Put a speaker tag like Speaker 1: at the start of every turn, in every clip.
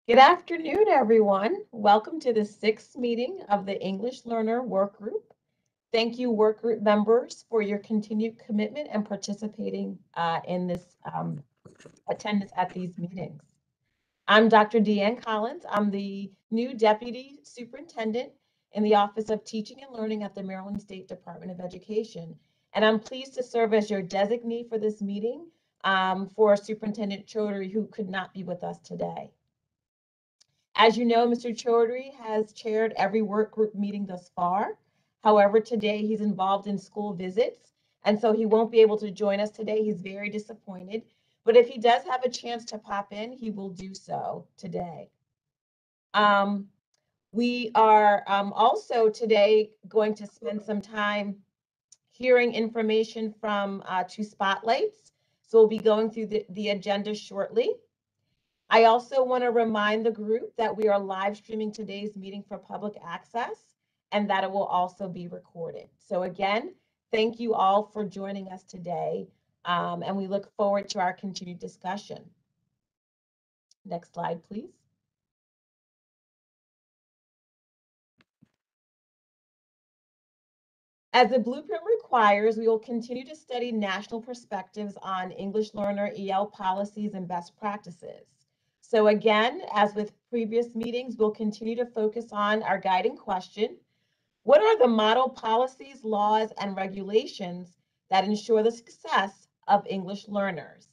Speaker 1: Good afternoon, everyone. Welcome to the sixth meeting of the English Learner Workgroup. Thank you, Workgroup members, for your continued commitment and participating in this attendance at these meetings. I'm Dr. Deanne Collins. I'm the new Deputy Superintendent in the Office of Teaching and Learning at the Maryland State Department of Education. And I'm pleased to serve as your designee for this meeting for Superintendent Chaudhry, who could not be with us today. As you know, Mr. Chaudhry has chaired every work group meeting thus far. However, today he's involved in school visits, and so he won't be able to join us today. He's very disappointed, but if he does have a chance to pop in, he will do so today. We are also today going to spend some time hearing information from two spotlights. So we'll be going through the agenda shortly. I also want to remind the group that we are live streaming today's meeting for public access and that it will also be recorded. So again, thank you all for joining us today, and we look forward to our continued discussion. Next slide, please. As the blueprint requires, we will continue to study national perspectives on English learner EL policies and best practices. So again, as with previous meetings, we'll continue to focus on our guiding question: what are the model policies, laws, and regulations that ensure the success of English learners?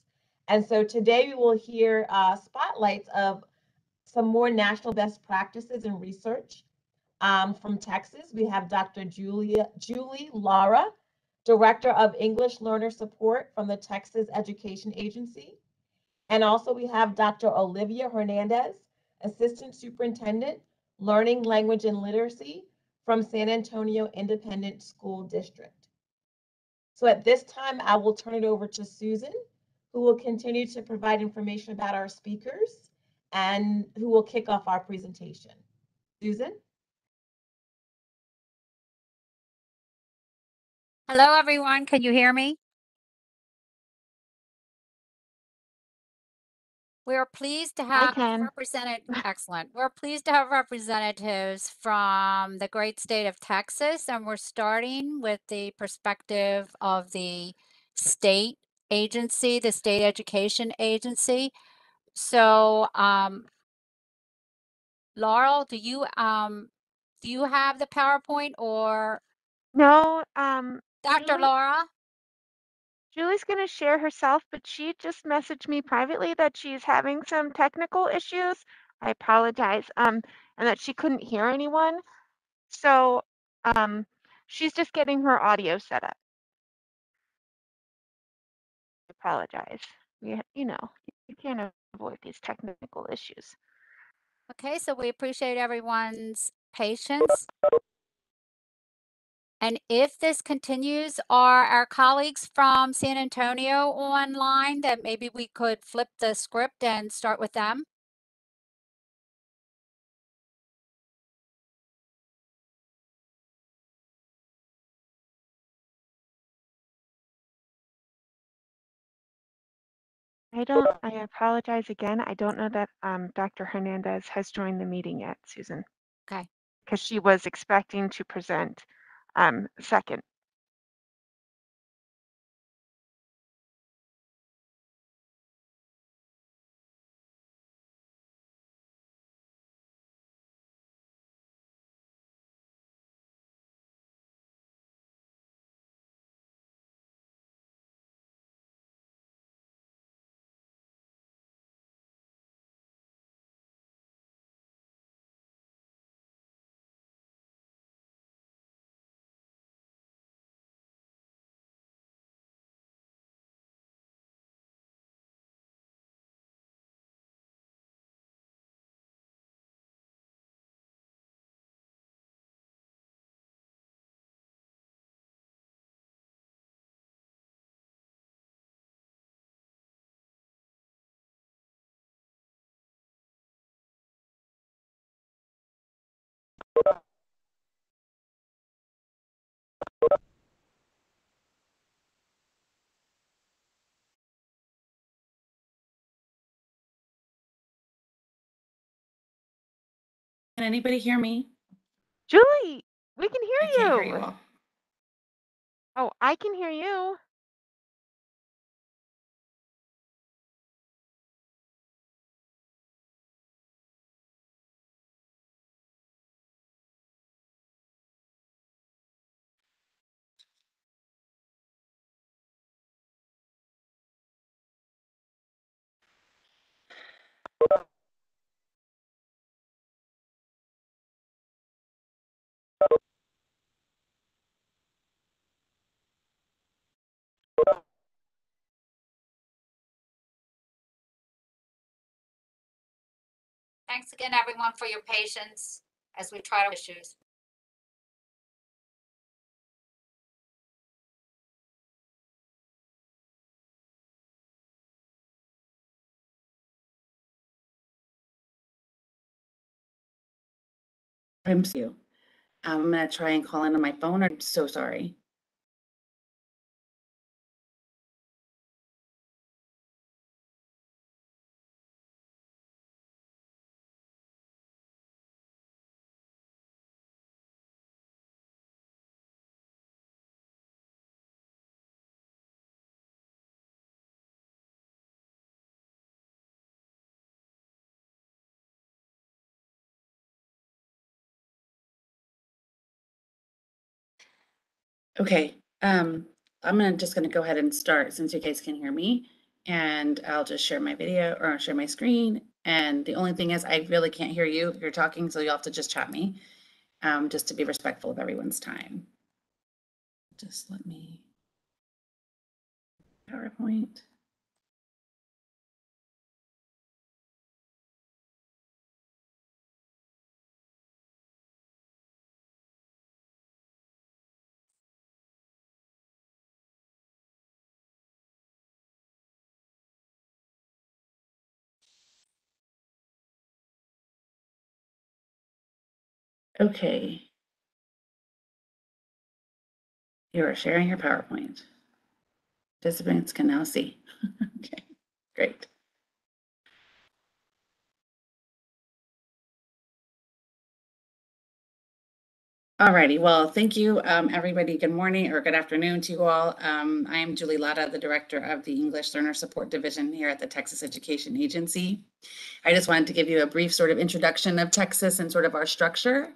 Speaker 1: And so today we will hear spotlights of some more national best practices and research. From Texas, we have Dr. Julie Lara, Director of English Learner Support from the Texas Education Agency. And also we have Dr. Olivia Hernandez, Assistant Superintendent, Learning, Language, and Literacy from San Antonio Independent School District. So at this time, I will turn it over to Susan, who will continue to provide information about our speakers and who will kick off our presentation. Susan?
Speaker 2: Hello, everyone. Can you hear me? We're pleased to have excellent. We're pleased to have representatives from the great state of Texas, and we're starting with the perspective of the state agency, the state education agency. So, Laurel, do you have the PowerPoint or
Speaker 3: No,
Speaker 2: Dr. Lara?
Speaker 3: Julie's going to share herself, but she just messaged me privately that she's having some technical issues. I apologize. And that she couldn't hear anyone. So, she's just getting her audio set up. I apologize. You can't avoid these technical issues.
Speaker 2: Okay, so we appreciate everyone's patience. And if this continues, are our colleagues from San Antonio online that maybe we could flip the script and start with them?
Speaker 3: I apologize again. I don't know that Dr. Hernandez has joined the meeting yet, Susan.
Speaker 2: Okay.
Speaker 3: Because she was expecting to present second.
Speaker 4: Can anybody hear me?
Speaker 3: Julie, we can
Speaker 4: I
Speaker 3: hear
Speaker 4: can't
Speaker 3: you.
Speaker 4: hear you all.
Speaker 3: Oh, I can hear you.
Speaker 2: Thanks again, everyone, for your patience as we try to issues.
Speaker 4: I'm you. I'm gonna try and call in on my phone. I'm so sorry. Okay, I'm just gonna go ahead and start since you guys can hear me, and I'll just share my video or share my screen. And the only thing is, I really can't hear you if you're talking, so you'll have to just chat me, just to be respectful of everyone's time. Just let me PowerPoint. Okay. You are sharing your PowerPoint. Participants can now see. Okay, great. Alrighty, well, thank you, everybody. Good morning or good afternoon to you all. I am Julie Lara, the Director of the English Learner Support Division here at the Texas Education Agency. I just wanted to give you a brief sort of introduction of Texas and sort of our structure,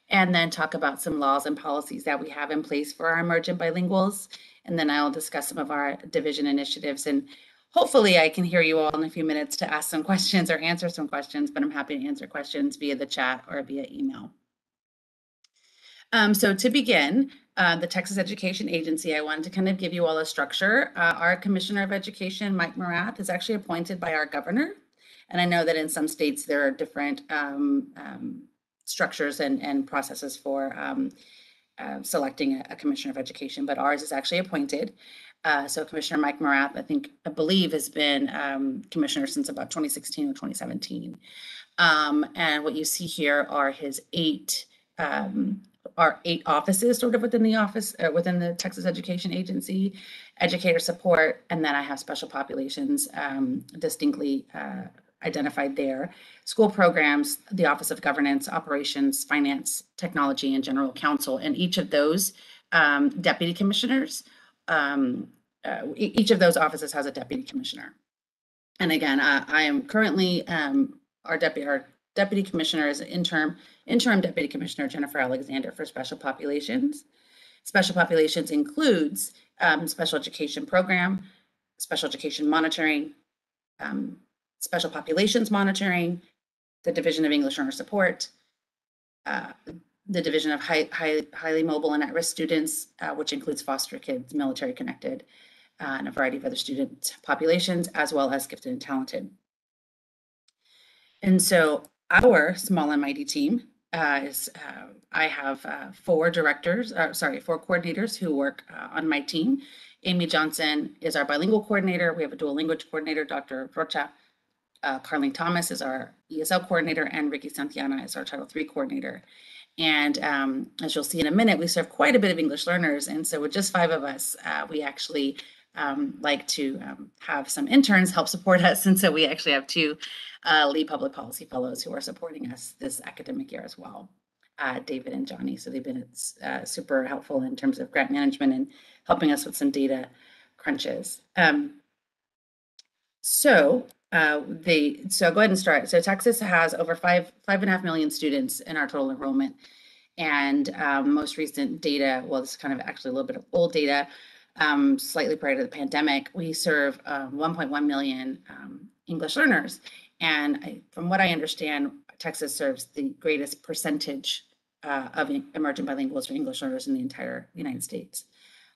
Speaker 4: and then talk about some laws and policies that we have in place for our emergent bilinguals. And then I'll discuss some of our division initiatives. And hopefully I can hear you all in a few minutes to ask some questions or answer some questions, but I'm happy to answer questions via the chat or via email. So to begin, the Texas Education Agency, I wanted to kind of give you all a structure. Our Commissioner of Education, Mike Morath, is actually appointed by our governor. And I know that in some states there are different structures and processes for selecting a Commissioner of Education, but ours is actually appointed. So Commissioner Mike Morath, I believe has been Commissioner since about 2016 or 2017. And what you see here are his eight offices sort of within the office, within the Texas Education Agency, educator support, and then I have special populations distinctly identified there, school programs, the Office of Governance, Operations, Finance, Technology, and General Counsel. And each of those deputy commissioners, each of those offices has a deputy commissioner. And again, I am currently our deputy commissioner is interim deputy commissioner Jennifer Alexander for special populations. Special populations includes special education program, special education monitoring, special populations monitoring, the Division of English Learner Support, the Division of highly mobile and at-risk students, which includes foster kids, military connected, and a variety of other student populations, as well as gifted and talented. And so our small and mighty team is, I have four coordinators who work on my team. Amy Johnson is our bilingual coordinator. We have a dual language coordinator, Dr. Rocha. Carlene Thomas is our ESL coordinator, and Ricky Santillana is our Title III coordinator. And as you'll see in a minute, we serve quite a bit of English learners. And so with just 5 of us, we actually like to have some interns help support us. And so we actually have two lead public policy fellows who are supporting us this academic year as well, David and Johnny. So they've been super helpful in terms of grant management and helping us with some data crunches. So go ahead and start. So Texas has over 5.5 million students in our total enrollment. And most recent data, well, this is kind of actually a little bit of old data, slightly prior to the pandemic, we serve 1.1 million English learners. And from what I understand, Texas serves the greatest percentage of emergent bilinguals or English learners in the entire United States.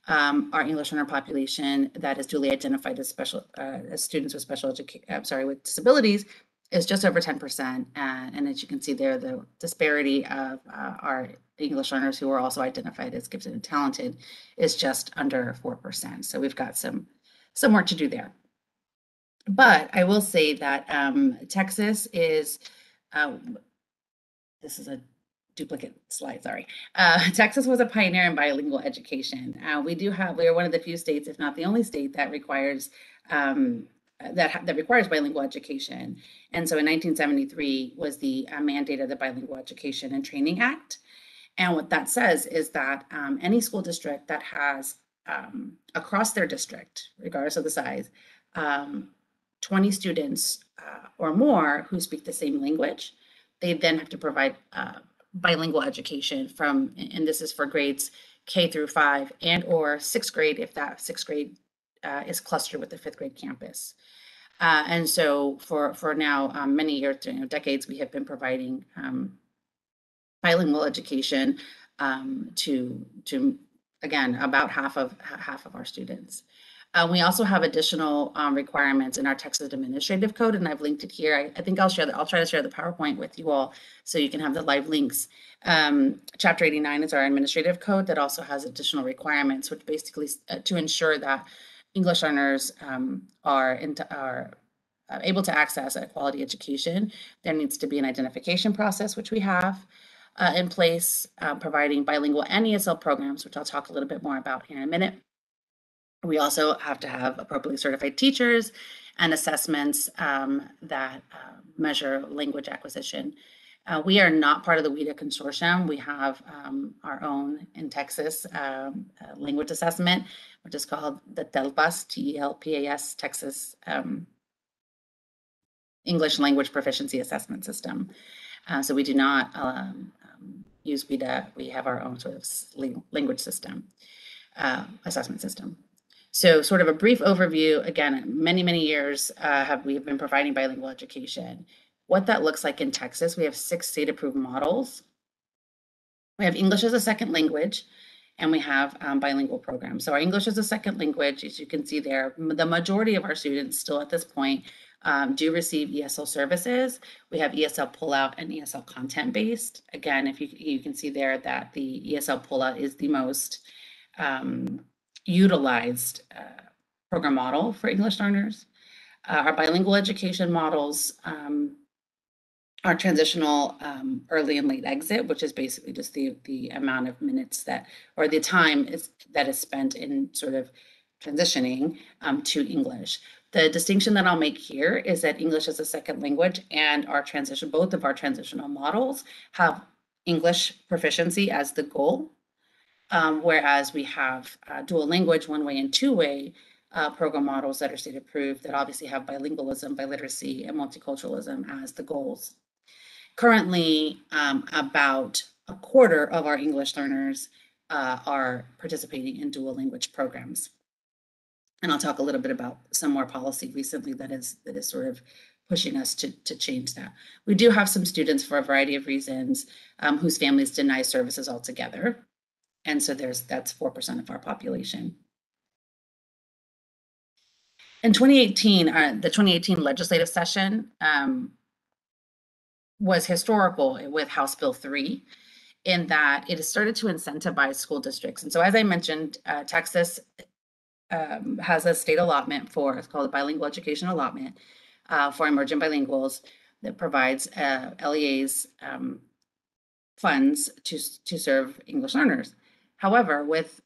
Speaker 4: Our English learner population that is duly identified as as students with with disabilities is just over 10%. And as you can see there, the disparity of our English learners who are also identified as gifted and talented is just under 4%. So we've got some work to do there. But I will say that Texas is, this is a duplicate slide, sorry. Texas was a pioneer in bilingual education. We are one of the few states, if not the only state, that requires that requires bilingual education. And so in 1973 was the mandate of the Bilingual Education and Training Act. And what that says is that any school district that has across their district, regardless of the size, 20 students or more who speak the same language, they then have to provide bilingual education and this is for grades K through 5 and or 6th grade if that 6th grade is clustered with the 5th grade campus. And so for now, many years, decades, we have been providing bilingual education to again, about half of our students. We also have additional requirements in our Texas Administrative Code, and I've linked it here. I think I'll try to share the PowerPoint with you all so you can have the live links. Chapter 89 is our administrative code that also has additional requirements, which basically to ensure that English learners are able to access a quality education. There needs to be an identification process, which we have in place, providing bilingual and ESL programs, which I'll talk a little bit more about here in a minute. We also have to have appropriately certified teachers and assessments that measure language acquisition. We are not part of the WIDA consortium. We have our own in Texas language assessment, which is called the TELPAS, T-E-L-P-A-S, Texas English Language Proficiency Assessment System. So we do not use WIDA. We have our own sort of language system, assessment system. So sort of a brief overview, again, many, many years we have been providing bilingual education. What that looks like in Texas, we have 6 state-approved models. We have English as a second language, and we have bilingual programs. So our English as a second language, as you can see there, the majority of our students still at this point do receive ESL services. We have ESL pullout and ESL content-based. Again, if you can see there that the ESL pullout is the most utilized program model for English learners. Our bilingual education models are transitional early and late exit, which is basically just the amount of minutes or the time that is spent in sort of transitioning to English. The distinction that I'll make here is that English as a second language and both of our transitional models have English proficiency as the goal. Whereas we have dual language, one-way and two-way program models that are state approved that obviously have bilingualism, biliteracy, and multiculturalism as the goals. Currently, about a quarter of our English learners are participating in dual language programs. And I'll talk a little bit about some more policy recently that is sort of pushing us to change that. We do have some students for a variety of reasons whose families deny services altogether. And so that's 4% of our population. In 2018, the 2018 legislative session was historical with House Bill 3 in that it has started to incentivize school districts. And so as I mentioned, Texas has a state allotment it's called a bilingual education allotment for emergent bilinguals that provides LEAs funds to serve English learners. However, with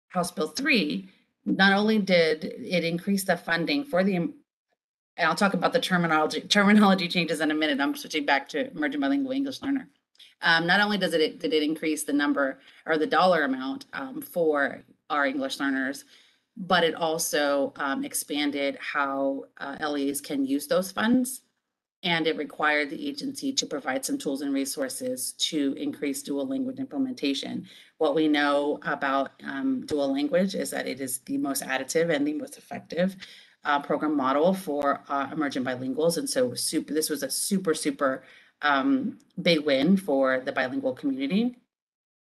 Speaker 4: House Bill 3, not only did it increase the funding for the, and I'll talk about the terminology changes in a minute. I'm switching back to emerging bilingual English learner. Not only did it increase the number or the dollar amount for our English learners, but it also expanded how LEs can use those funds. And it required the agency to provide some tools and resources to increase dual language implementation. What we know about dual language is that it is the most additive and the most effective program model for emerging bilinguals. And so this was a super big win for the bilingual community.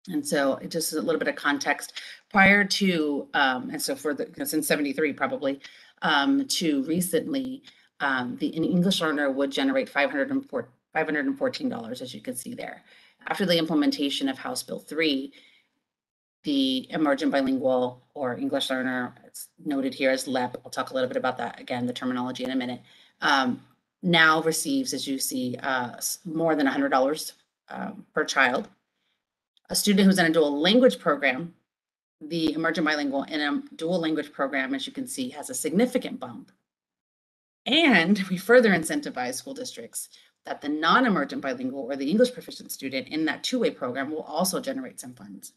Speaker 4: And so just a little bit of context prior to, and so for the, since 73 probably, to recently, an English learner would generate $514, as you can see there. After the implementation of House Bill 3, the emergent bilingual or English learner, it's noted here as LEP, I'll talk a little bit about that again, the terminology in a minute, now receives, as you see, more than $100 per child. A student who's in a dual language program, the emergent bilingual in a dual language program, as you can see, has a significant bump. And we further incentivize school districts that the non-emergent bilingual or the English proficient student in that two-way program will also generate some funds.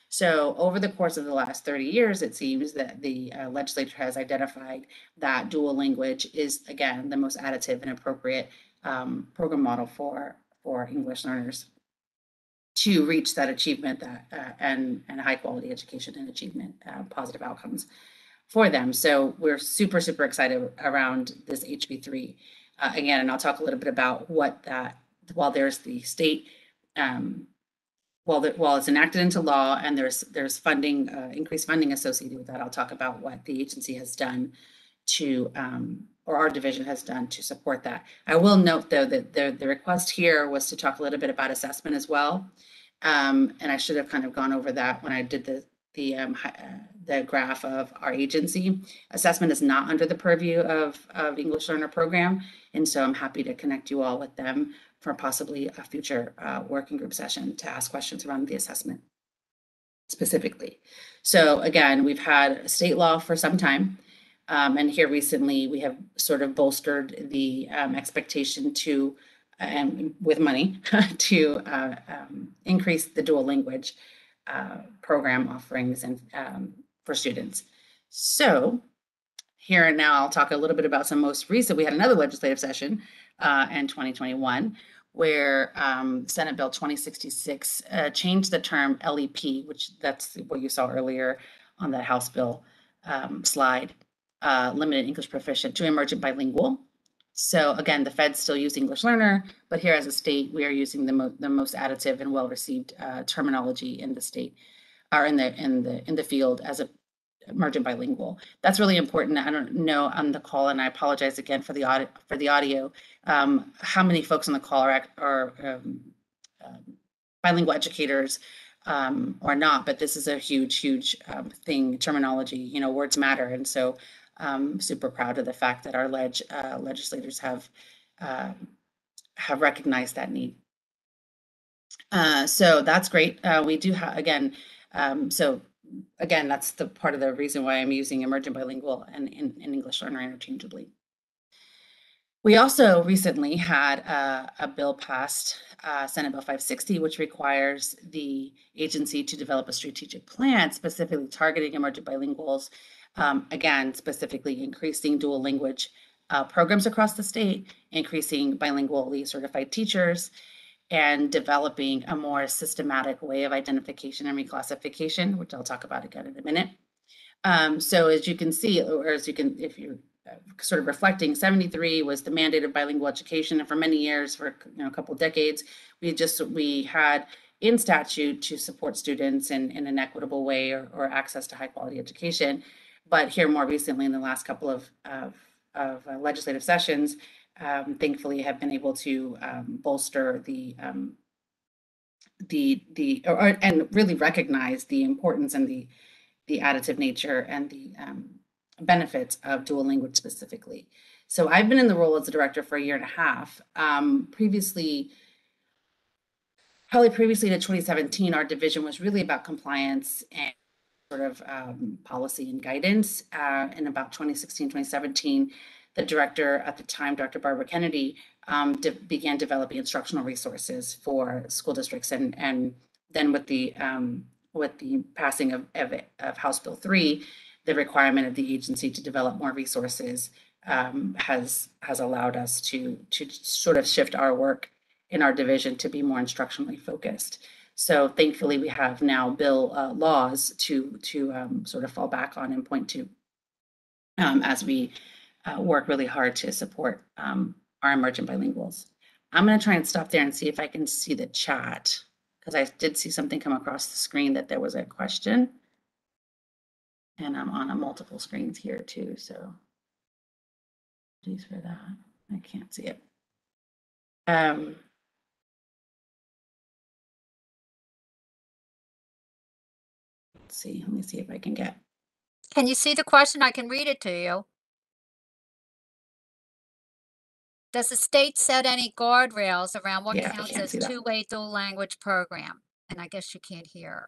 Speaker 4: So over the course of the last 30 years, it seems that the legislature has identified that dual language is, again, the most additive and appropriate program model for English learners to reach that achievement and high quality education and achievement, positive outcomes for them. So we're super excited around this HB3 again, and I'll talk a little bit about what that, while there's the state, while it's enacted into law and there's funding, increased funding associated with that, I'll talk about what the agency has done to, or our division has done to support that. I will note though that the request here was to talk a little bit about assessment as well. And I should have kind of gone over that when I did the graph of our agency. Assessment is not under the purview of English Learner Program, and so I'm happy to connect you all with them for possibly a future working group session to ask questions around the assessment specifically. So again, we've had state law for some time, and here recently we have sort of bolstered the expectation to, and with money, to increase the dual language program offerings and for students. So here and now I'll talk a little bit about some most recent. We had another legislative session in 2021 where Senate Bill 2066 changed the term LEP, which that's what you saw earlier on that House bill slide, limited English proficient, to emergent bilingual. So again, the feds still use English learner, but here as a state, we are using the most additive and well-received terminology in the state, or in the field as a emergent bilingual. That's really important. I don't know on the call, and I apologize again for the audio. How many folks on the call are bilingual educators or not? But this is a huge thing. Terminology, you know, words matter, and so I'm super proud of the fact that our legislators have recognized that need. So that's great. We do have, again, so again, that's the part of the reason why I'm using emergent bilingual and English learner interchangeably. We also recently had a bill passed, Senate Bill 560, which requires the agency to develop a strategic plan specifically targeting emergent bilinguals, again, specifically increasing dual language programs across the state, increasing bilingually certified teachers, and developing a more systematic way of identification and reclassification, which I'll talk about again in a minute. So as you can see, or as you can, if you're sort of reflecting, 73 was the mandate of bilingual education, and for many years, for a couple of decades, we had in statute to support students in an equitable way or access to high quality education. But here more recently, in the last couple of legislative sessions, thankfully have been able to bolster and really recognize the importance and the additive nature and the benefits of dual language specifically. So I've been in the role as a director for a year and a half. Previously to 2017, our division was really about compliance sort of policy and guidance. In about 2016, 2017, the director at the time, Dr. Barbara Kennedy, began developing instructional resources for school districts, and then with the passing of House Bill 3, the requirement of the agency to develop more resources has allowed us to sort of shift our work in our division to be more instructionally focused. So thankfully, we have now laws to sort of fall back on and point to as we work really hard to support our emergent bilinguals. I'm going to try and stop there and see if I can see the chat, because I did see something come across the screen that there was a question. And I'm on multiple screens here too, so please for that. I can't see it. Let's see, let me see if I can get.
Speaker 2: Can you see the question? I can read it to you. Does the state set any guardrails around what counts as two-way dual language program? And I guess you can't hear.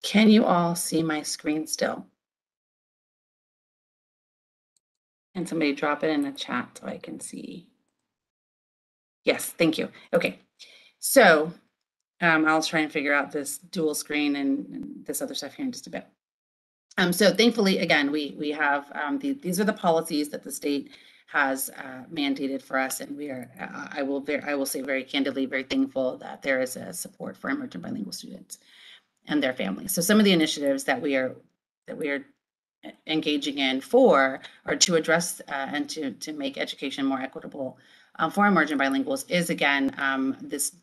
Speaker 4: Can you all see my screen still? And somebody drop it in the chat so I can see. Yes, thank you. Okay, so I'll try and figure out this dual screen and this other stuff here in just a bit. So thankfully, again, we have these are the policies that the state has mandated for us, and we are. I will say very candidly, very thankful that there is a support for emergent bilingual students and their families. So some of the initiatives that we are engaging in or to address and to make education more equitable for emergent bilinguals is again this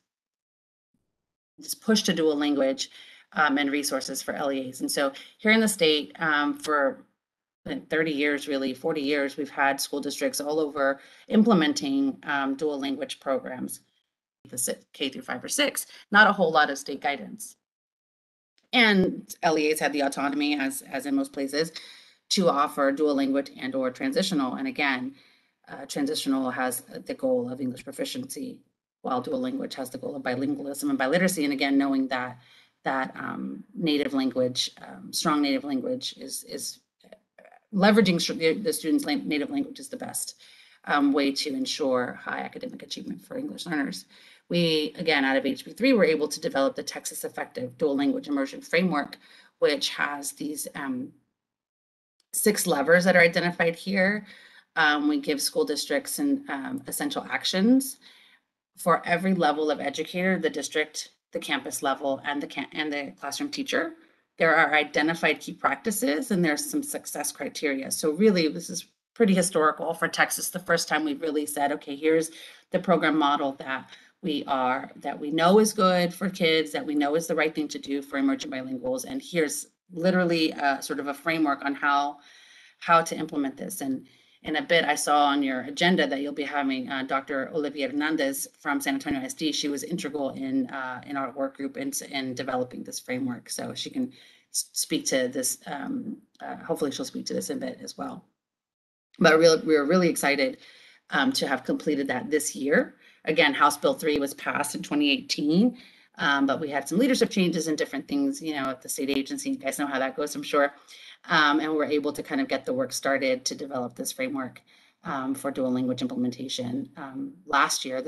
Speaker 4: push to dual language and resources for LEAs. And so here in the state for 30 years, really 40 years, we've had school districts all over implementing dual language programs, the K through 5 or 6, not a whole lot of state guidance. And LEAs had the autonomy, as in most places, to offer dual language and or transitional. And again, transitional has the goal of English proficiency, while dual language has the goal of bilingualism and biliteracy. And again, knowing that native language, strong native language is leveraging the student's native language is the best way to ensure high academic achievement for English learners. We, again, out of HB3, were able to develop the Texas Effective Dual Language Immersion Framework, which has these 6 levers that are identified here. We give school districts and essential actions for every level of educator, the district, the campus level, and the classroom teacher. There are identified key practices, and there's some success criteria. So really, this is pretty historical for Texas. The first time we've really said, okay, here's the program model that we know is good for kids, that we know is the right thing to do for emergent bilinguals, and here's literally sort of a framework on how to implement this. And in a bit, I saw on your agenda that you'll be having Dr. Olivia Hernandez from San Antonio ISD. She was integral in our work group in developing this framework. So she can speak to this. Hopefully she'll speak to this in a bit as well. But we're really excited to have completed that this year. Again, House Bill 3 was passed in 2018, but we had some leadership changes and different things, at the state agency. You guys know how that goes, I'm sure. And we're able to kind of get the work started to develop this framework for dual language implementation last year,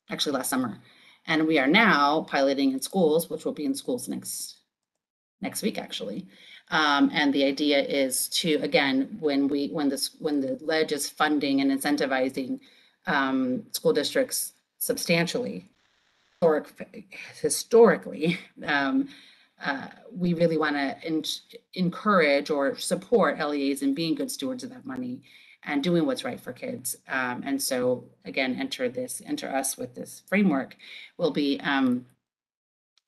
Speaker 4: actually last summer. And we are now piloting in schools, which will be in schools next week, actually. And the idea is to, again, when the ledge is funding and incentivizing school districts substantially, historically, we really want to encourage or support LEAs in being good stewards of that money and doing what's right for kids. And so again, enter us with this framework will be,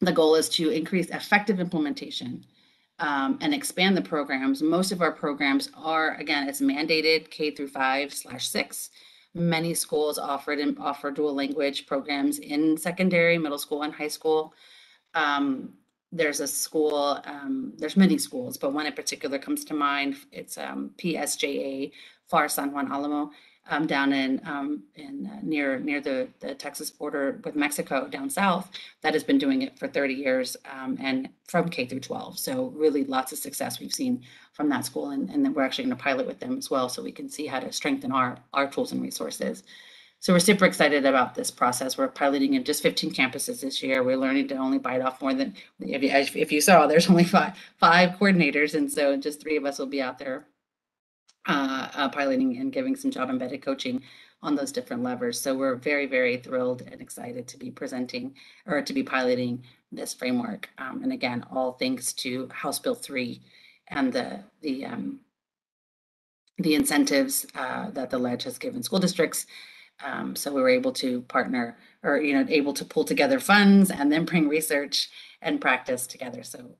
Speaker 4: the goal is to increase effective implementation and expand the programs. Most of our programs are, again, it's mandated K through 5/6. Many schools offer dual language programs in secondary, middle school, and high school. There's a school, there's many schools, but one in particular comes to mind. It's PSJA, FAR San Juan Alamo. down in near the Texas border with Mexico down south that has been doing it for 30 years and from K through 12. So really lots of success we've seen from that school, and then we're actually going to pilot with them as well, so we can see how to strengthen our tools and resources. So we're super excited about this process. We're piloting in just 15 campuses this year. We're learning to only bite off more than, if you saw, there's only five coordinators, and so just 3 of us will be out there piloting and giving some job embedded coaching on those different levers. So we're very, very thrilled and excited to be presenting or to be piloting this framework. And again, all thanks to House Bill 3 and the incentives that the ledge has given school districts. So we were able to partner, or able to pull together funds and then bring research and practice together. So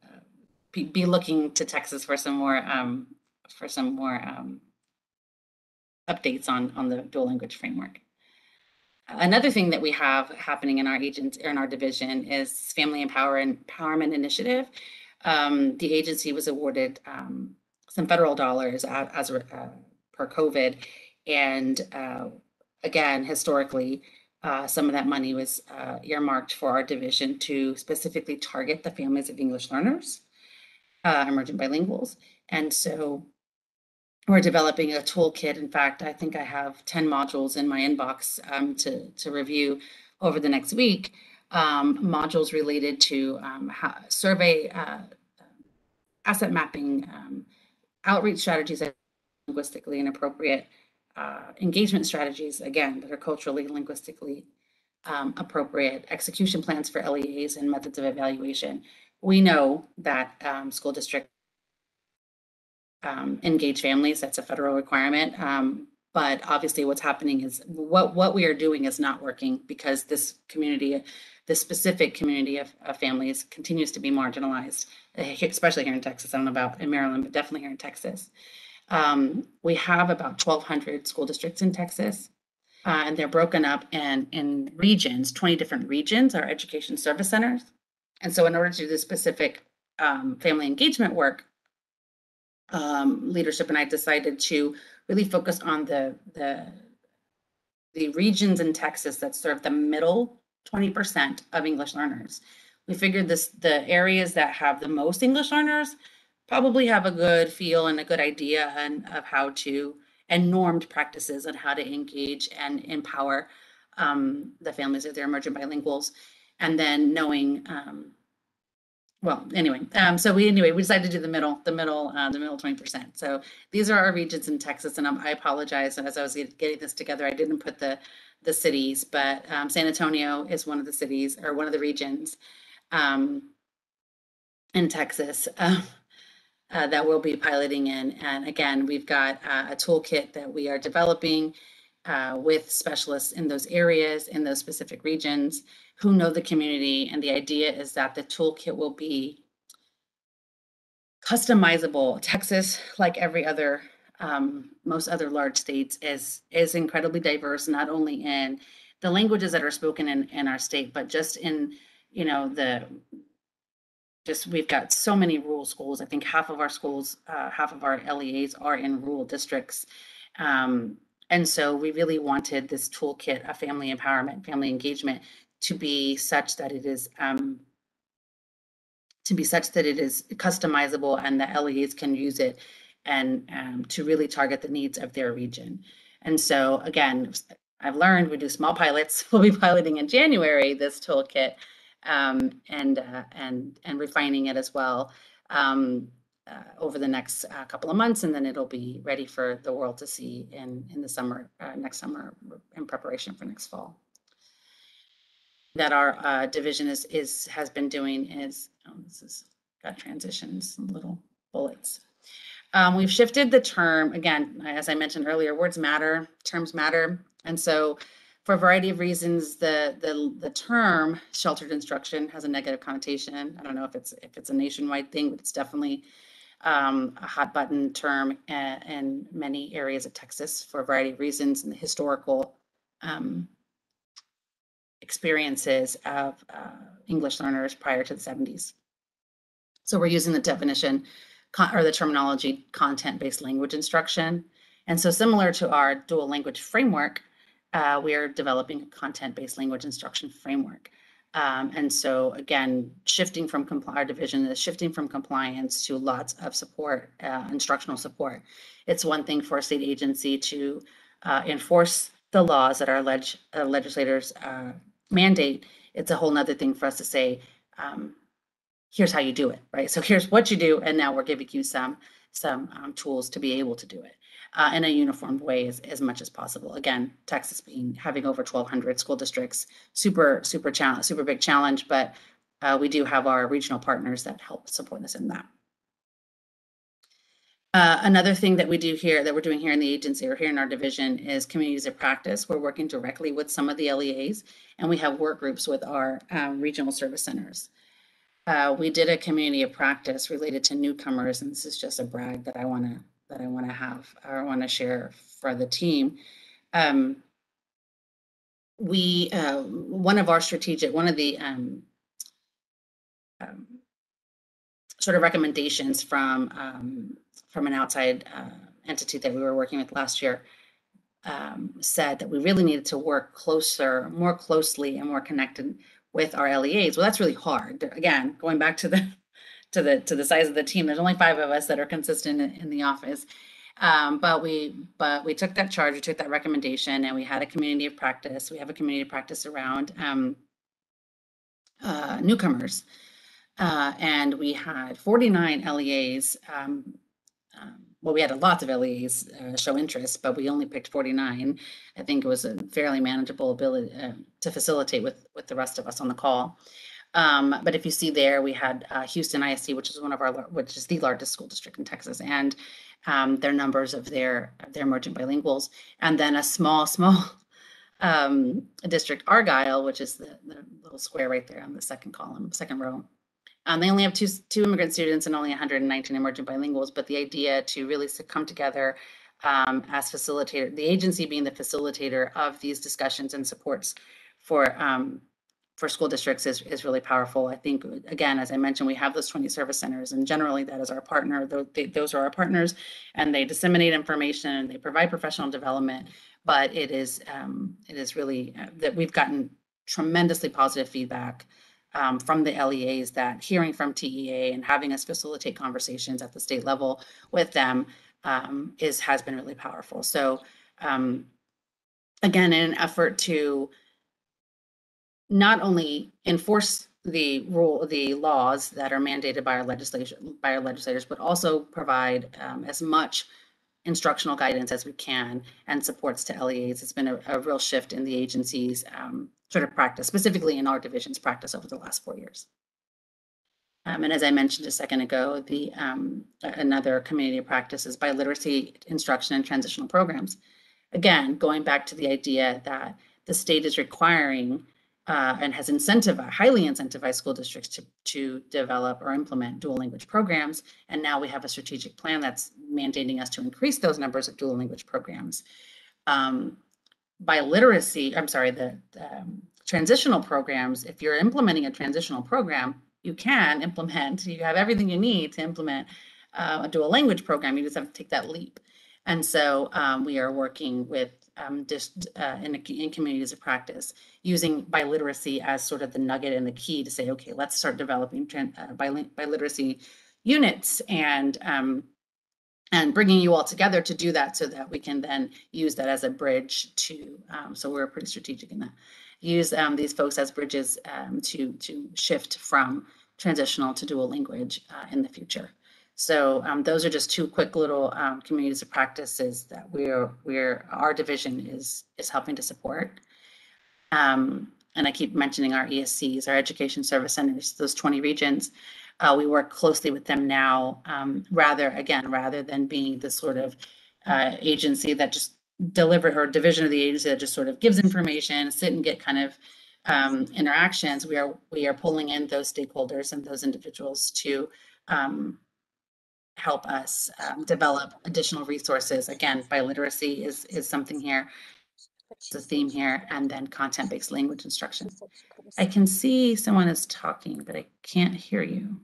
Speaker 4: be looking to Texas for some more updates on the dual language framework. Another thing that we have happening in our division is Family Empowerment Initiative. The agency was awarded some federal dollars per COVID, and again, historically, some of that money was earmarked for our division to specifically target the families of English learners, emergent bilinguals. And so we're developing a toolkit. In fact, I think I have 10 modules in my inbox to review over the next week, modules related to survey, asset mapping, outreach strategies that are linguistically inappropriate, engagement strategies, again, that are culturally and linguistically appropriate, execution plans for LEAs, and methods of evaluation. We know that school districts engage families. That's a federal requirement. But obviously what's happening is what we are doing is not working, because this community, this specific community of families continues to be marginalized, especially here in Texas. I don't know about in Maryland, but definitely here in Texas. We have about 1,200 school districts in Texas, and they're broken up in regions, 20 different regions are education service centers. And so in order to do this specific family engagement work, leadership and I decided to really focus on the regions in Texas that serve the middle 20% of English learners. We figured the areas that have the most English learners probably have a good feel and a good idea of how to, and normed practices on how to engage and empower the families of their emergent bilinguals. And then knowing, so we decided to do the middle 20%. So these are our regions in Texas, and I apologize, as I was getting this together, I didn't put the cities, but San Antonio is one of the cities, or one of the regions in Texas that we'll be piloting in. And again, we've got a toolkit that we are developing with specialists in those areas, in those specific regions, who know the community. And the idea is that the toolkit will be customizable. Texas, like every other, most other large states, is incredibly diverse, not only in the languages that are spoken in our state, but just in, we've got so many rural schools. I think half of our schools, half of our LEAs are in rural districts. And so we really wanted this toolkit of family empowerment, family engagement, to be such that it is customizable, and the LEAs can use it and to really target the needs of their region. And so again, I've learned we do small pilots. We'll be piloting in January this toolkit and refining it as well over the next couple of months, and then it'll be ready for the world to see in the summer, next summer, in preparation for next fall. That our division has been doing is, this has got transitions, little bullets. We've shifted the term, again, as I mentioned earlier, words matter, terms matter. And so for a variety of reasons, the term sheltered instruction has a negative connotation. I don't know if it's a nationwide thing, but it's definitely a hot button term in many areas of Texas for a variety of reasons, and the historical experiences of English learners prior to the 70s. So we're using the definition or the terminology content-based language instruction. And so similar to our dual language framework, we are developing a content-based language instruction framework. And so again, our division is shifting from compliance to lots of support, instructional support. It's one thing for a state agency to enforce the laws that our legislators mandate. It's a whole nother thing for us to say, here's how you do it, right? So here's what you do, and now we're giving you some tools to be able to do it in a uniform way as much as possible. Again, Texas having over 1,200 school districts, super big challenge, but we do have our regional partners that help support us in that. Another thing that we're doing here in the agency or here in our division is communities of practice. We're working directly with some of the LEAs, and we have work groups with our regional service centers. We did a community of practice related to newcomers, and this is just a brag that I want to share for the team. One of the sort of recommendations from an outside entity that we were working with last year said that we really needed to work more closely and more connected with our LEAs. Well, that's really hard. Again, going back to the size of the team, there's only 5 of us that are consistent in the office. But we took that charge, we took that recommendation, and we had a community of practice. We have a community of practice around newcomers. And we had 49 LEAs. Well, we had lots of LEAs show interest, but we only picked 49. I think it was a fairly manageable ability to facilitate with the rest of us on the call. But if you see there, we had Houston ISD, which is the largest school district in Texas, and their numbers of their emergent bilinguals, and then a small district, Argyle, which is the little square right there on the second row. They only have two immigrant students and only 119 emergent bilinguals, but the idea to really come together as facilitator, the agency being the facilitator of these discussions and supports for school districts is really powerful. I think, again, as I mentioned, we have those 20 service centers, and generally that is our partner. Those are our partners, and they disseminate information and they provide professional development. But it is really that we've gotten tremendously positive feedback from the LEAs, that hearing from TEA and having us facilitate conversations at the state level with them has been really powerful. So again, in an effort to not only enforce the laws that are mandated by our legislators, but also provide as much instructional guidance as we can and supports to LEAs. It's been a real shift in the agency's sort of practice, specifically in our division's practice over the last 4 years. And as I mentioned a second ago, another community of practice is biliteracy instruction and transitional programs. Again, going back to the idea that the state is requiring and has highly incentivized school districts to develop or implement dual language programs. And now we have a strategic plan that's mandating us to increase those numbers of dual language programs. The transitional programs, if you're implementing a transitional program, you have everything you need to implement a dual language program. You just have to take that leap. And so we are working with in communities of practice, using biliteracy as sort of the nugget and the key to say, okay, let's start developing biliteracy units and bringing you all together to do that, so that we can then use that as a bridge to. So we're pretty strategic in that. Use these folks as bridges to shift from transitional to dual language in the future. So those are just 2 quick little communities of practices that our division is helping to support. And I keep mentioning our ESCs, our education service centers, those 20 regions. We work closely with them now, rather than being the sort of agency that just division of the agency that just sort of gives information, sit and get kind of interactions. We are pulling in those stakeholders and those individuals to help us develop additional resources. Again, biliteracy is something here, it's a theme here, and then content-based language instruction. I can see someone is talking, but I can't hear you.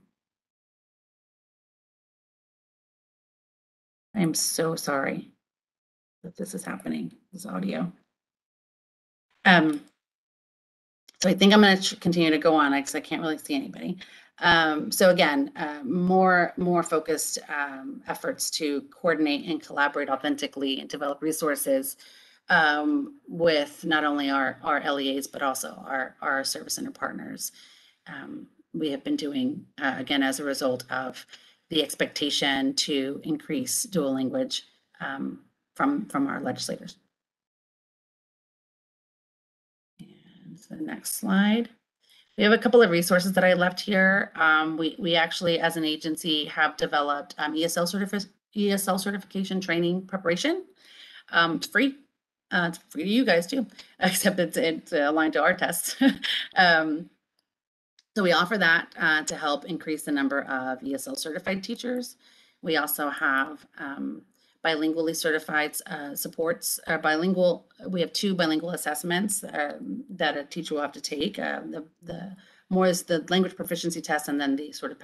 Speaker 4: I'm so sorry. that this is happening, this audio. So I think I'm going to continue to go on because I can't really see anybody. So again, more focused efforts to coordinate and collaborate authentically and develop resources with not only our LEAs, but also our service center partners. We have been doing, again, as a result of the expectation to increase dual language from our legislators. And so the next slide. We have a couple of resources that I left here. We actually, as an agency, have developed ESL certification training preparation. It's free. It's free to you guys too, except it's aligned to our tests. So we offer that to help increase the number of ESL certified teachers. We also have bilingually certified supports. We have 2 bilingual assessments that a teacher will have to take. The more is the language proficiency test, and then the sort of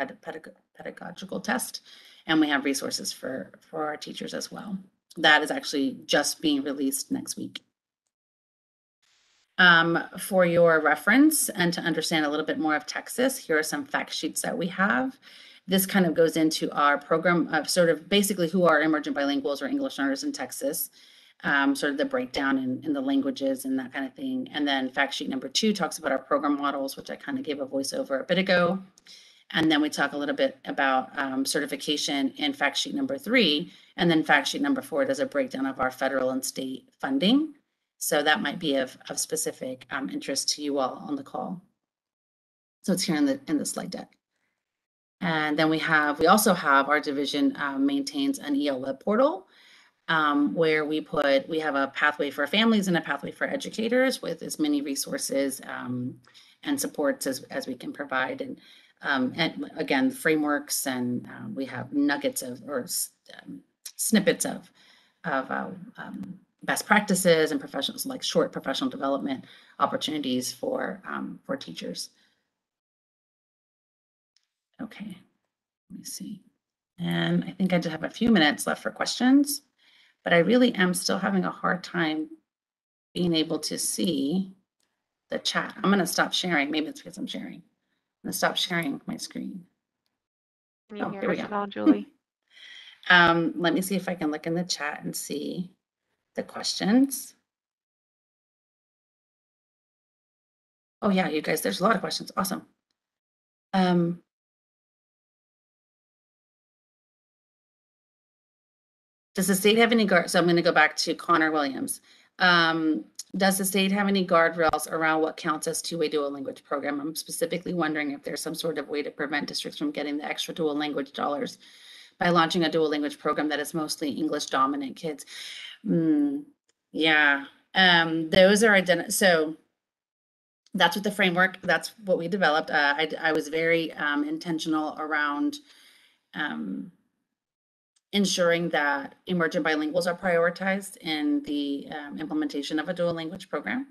Speaker 4: pedagogical test. And we have resources for our teachers as well. That is actually just being released next week. For your reference and to understand a little bit more of Texas, here are some fact sheets that we have. This kind of goes into our program of sort of basically who are emergent bilinguals or English learners in Texas, sort of the breakdown in the languages and that kind of thing. And then fact sheet number 2 talks about our program models, which I kind of gave a voiceover a bit ago. And then we talk a little bit about certification in fact sheet number 3. And then fact sheet number 4 does a breakdown of our federal and state funding. So that might be of specific interest to you all on the call. So it's here in the slide deck. And then we also have our division maintains an EL web portal where we have a pathway for families and a pathway for educators with as many resources and supports as we can provide. And again, frameworks, and we have nuggets or snippets of best practices and professionals, like short professional development opportunities for teachers. Okay, let me see. And I think I just have a few minutes left for questions, but I really am still having a hard time being able to see the chat. I'm going to stop sharing. Maybe it's because I'm sharing. I'm going to stop sharing my screen.
Speaker 3: Can you hear
Speaker 4: here we
Speaker 3: us at
Speaker 4: go.
Speaker 3: all, Julie?
Speaker 4: Let me see if I can look in the chat and see the questions. Oh yeah, you guys, there's a lot of questions. Awesome. Does the state have any so I'm going to go back to Connor Williams. Does the state have any guardrails around what counts as two-way dual language program? I'm specifically wondering if there's some sort of way to prevent districts from getting the extra dual language dollars by launching a dual language program that is mostly English dominant kids. Yeah, those are so that's what the framework, that's what we developed. I was very intentional around ensuring that emergent bilinguals are prioritized in the implementation of a dual language program.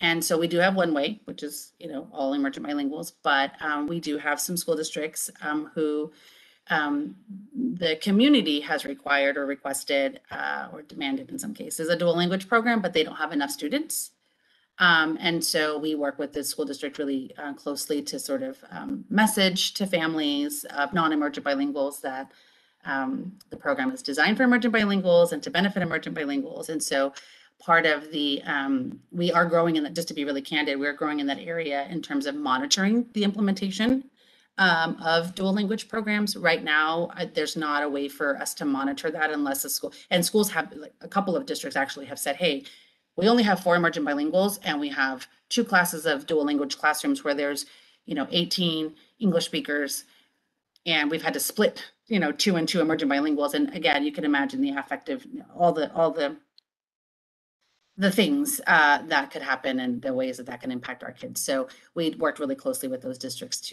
Speaker 4: And so we do have one way, which is, all emergent bilinguals, but we do have some school districts who the community has required or requested or demanded in some cases a dual language program, but they don't have enough students. And so we work with the school district really closely to sort of message to families of non-emergent bilinguals that the program is designed for emergent bilinguals and to benefit emergent bilinguals. And so part of the, we are growing in that, just to be really candid, we're growing in that area in terms of monitoring the implementation of dual language programs. Right now, there's not a way for us to monitor that unless a school, and schools have, like a couple of districts actually have said, hey, we only have 4 emergent bilinguals and we have 2 classes of dual language classrooms where there's, 18 English speakers, and we've had to split, 2 and 2 emergent bilinguals. And again, you can imagine the affective, all the things that could happen and the ways that can impact our kids. So we worked really closely with those districts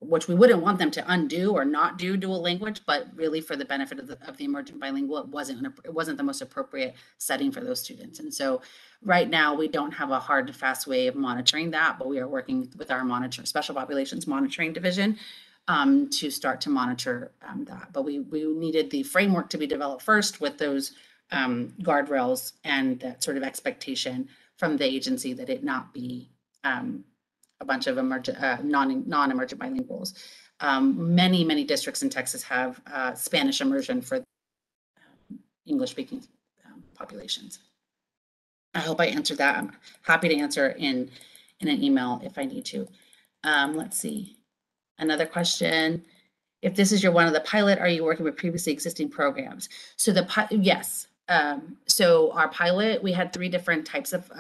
Speaker 4: which we wouldn't want them to undo or not do dual language, but really for the benefit of the emergent bilingual, it wasn't the most appropriate setting for those students. And so right now we don't have a hard and fast way of monitoring that, but we are working with our special populations monitoring division to start to monitor that. But we needed the framework to be developed first with those guardrails and that sort of expectation from the agency that it not be a bunch of non-emergent bilinguals. Many districts in Texas have Spanish immersion for English-speaking populations. I hope I answered that. I'm happy to answer in an email if I need to. Let's see. Another question. If this is your one of the pilot, are you working with previously existing programs? So yes. So our pilot, we had 3 different types of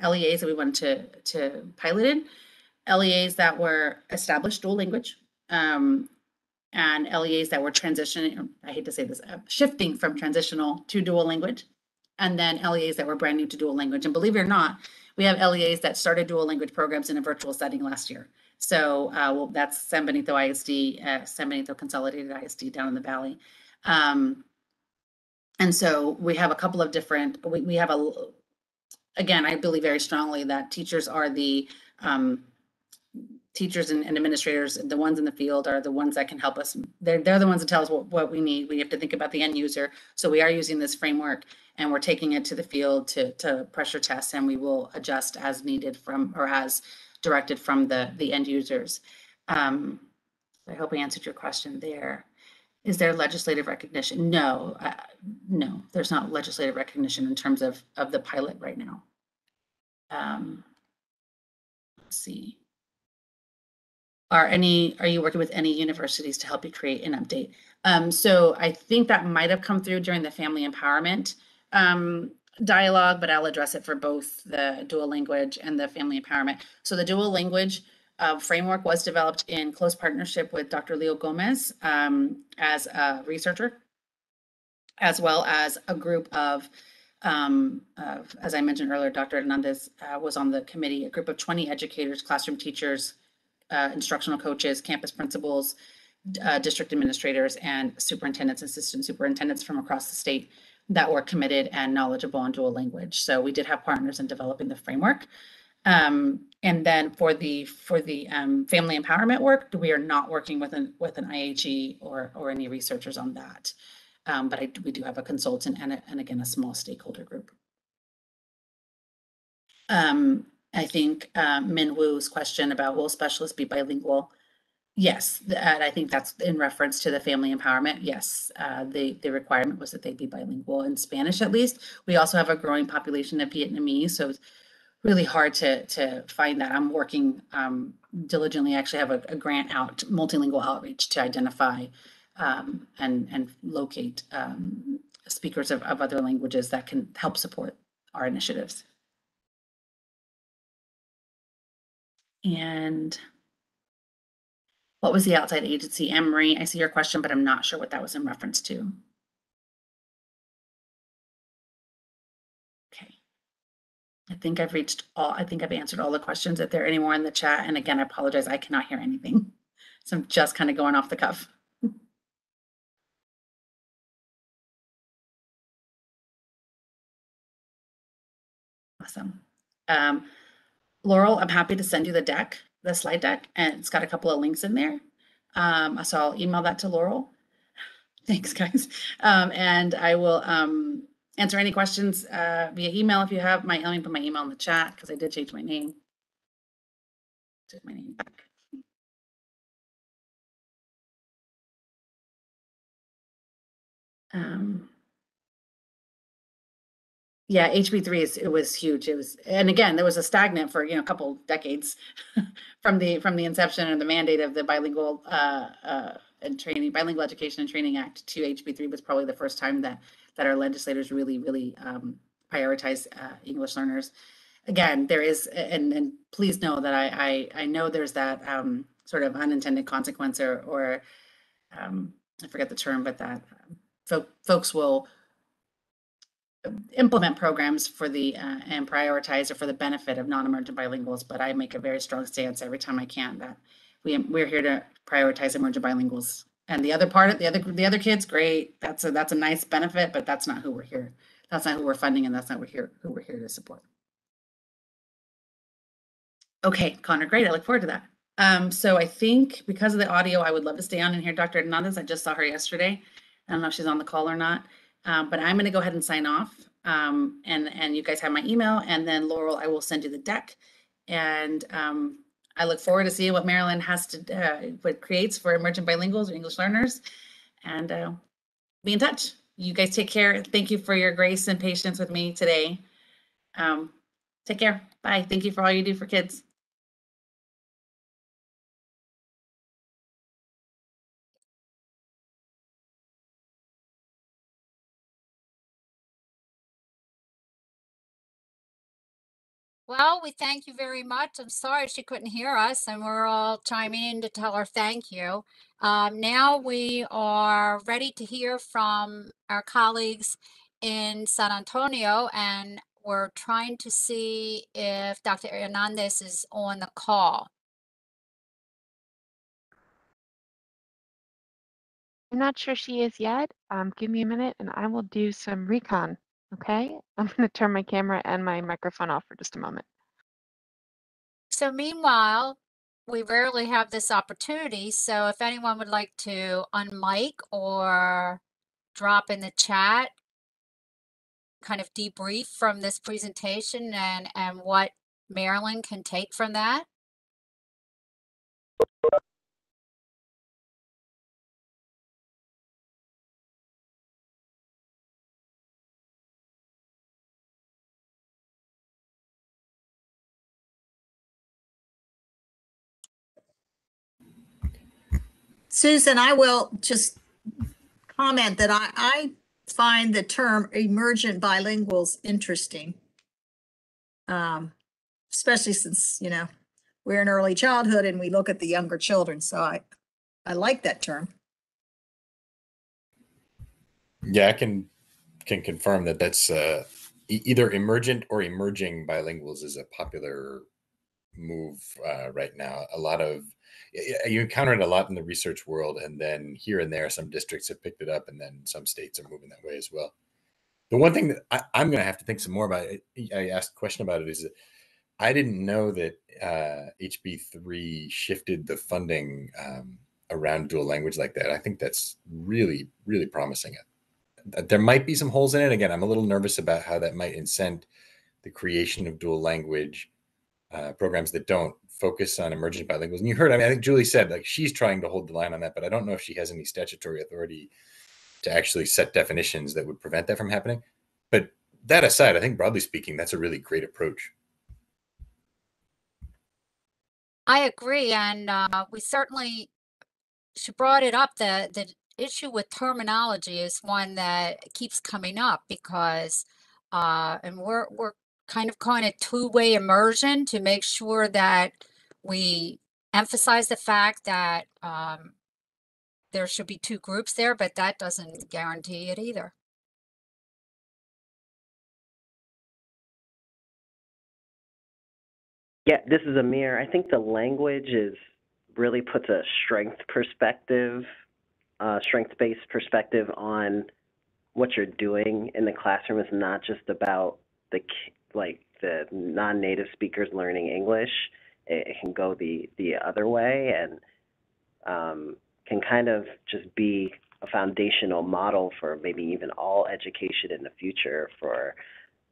Speaker 4: LEAs that we wanted to pilot in. LEAs that were established dual language, and LEAs that were transitioning, I hate to say this, shifting from transitional to dual language, and then LEAs that were brand new to dual language. And believe it or not, we have LEAs that started dual language programs in a virtual setting last year. So well, that's San Benito ISD, San Benito Consolidated ISD down in the Valley. And so we have a couple of different, we have again, I believe very strongly that teachers are the, teachers and administrators, the ones in the field are the ones that can help us. They're the ones that tell us what we need. We have to think about the end user. So we are using this framework and we're taking it to the field to pressure test, and we will adjust as needed from, or as directed from the end users. I hope I answered your question there. Is there legislative recognition? No, no, there's not legislative recognition in terms of the pilot right now. Let's see. Are you working with any universities to help you create an update? So I think that might have come through during the family empowerment dialogue, but I'll address it for both the dual language and the family empowerment. So the dual language framework was developed in close partnership with Dr. Leo Gomez as a researcher, as well as a group of, as I mentioned earlier, Dr. Hernandez was on the committee, a group of 20 educators, classroom teachers, instructional coaches, campus principals, district administrators, and superintendents, assistant superintendents from across the state that were committed and knowledgeable on dual language. So we did have partners in developing the framework. And then for the family empowerment work, we are not working with an IHE or any researchers on that. But we do have a consultant and again, a small stakeholder group. I think Min Wu's question about will specialists be bilingual? Yes, and I think that's in reference to the family empowerment. Yes, the requirement was that they be bilingual in Spanish at least. We also have a growing population of Vietnamese, so it's really hard to find that. I'm working diligently. I actually have a grant out, multilingual outreach, to identify and locate speakers of other languages that can help support our initiatives. And what was the outside agency? Anne-Marie, I see your question, but I'm not sure what that was in reference to. Okay. I think I've answered all the questions. If there are any more in the chat, and again, I apologize, I cannot hear anything. So I'm just kind of going off the cuff. Awesome. Laurel, I'm happy to send you the slide deck, and it's got a couple of links in there. So I'll email that to Laurel. Thanks, guys. And I will answer any questions via email if you have. Let me put my email in the chat because I did change my name. Take my name back. Yeah, HB3 it was huge. It was, and again, there was a stagnant for a couple decades from the inception and the mandate of the Bilingual Bilingual Education and Training Act to HB3 was probably the first time that our legislators really prioritize English learners. Again, there is, and please know that I know there's that sort of unintended consequence or I forget the term, but that folks will implement programs for the and prioritize or for the benefit of non-emergent bilinguals, but I make a very strong stance every time I can that we're here to prioritize emergent bilinguals. And the other part, the other kids, great. That's a nice benefit, but that's not who we're here. That's not who we're funding, and that's not who we're here to support. Okay, Connor, great. I look forward to that. So I think because of the audio, I would love to stay on and hear Dr. Hernandez. I just saw her yesterday. I don't know if she's on the call or not. But I'm going to go ahead and sign off. And you guys have my email. And then Laurel, I will send you the deck. And I look forward to seeing what Maryland has to, what creates for emergent bilinguals or English learners. And be in touch. You guys take care. Thank you for your grace and patience with me today. Take care. Bye. Thank you for all you do for kids.
Speaker 2: Well, we thank you very much. I'm sorry she couldn't hear us, and we're all chiming in to tell her thank you. Now we are ready to hear from our colleagues in San Antonio, and we're trying to see if Dr. Hernandez is on the call.
Speaker 3: I'm not sure she is yet. Give me a minute and I will do some recon. Okay, I'm going to turn my camera and my microphone off for just a moment.
Speaker 2: So meanwhile, we rarely have this opportunity. So if anyone would like to unmic or drop in the chat, kind of debrief from this presentation and what Maryland can take from that.
Speaker 5: Susan, I will just comment that I find the term emergent bilinguals interesting. Especially since, you know, we're in early childhood and we look at the younger children. So I like that term.
Speaker 6: Yeah, I can confirm that that's either emergent or emerging bilinguals is a popular move right now. A lot of, you encounter it a lot in the research world, and then here and there, some districts have picked it up, and then some states are moving that way as well. The one thing that I'm going to have to think some more about, I asked a question about it, is that I didn't know that HB3 shifted the funding around dual language like that. I think that's really, really promising. There might be some holes in it. Again, I'm a little nervous about how that might incent the creation of dual language programs that don't focus on emergent bilinguals. And you heard, I mean, I think Julie said, like, she's trying to hold the line on that, but I don't know if she has any statutory authority to actually set definitions that would prevent that from happening. But that aside, I think broadly speaking, that's a really great approach.
Speaker 2: I agree, and we certainly, she brought it up, the issue with terminology is one that keeps coming up because, and we're kind of calling it two-way immersion to make sure that we emphasize the fact that there should be two groups there, but that doesn't guarantee it either.
Speaker 7: Yeah, this is Amir. I think the language really puts a strength-based perspective on what you're doing in the classroom. Is not just about the non-native speakers learning English. It can go the other way and can kind of just be a foundational model for maybe even all education in the future for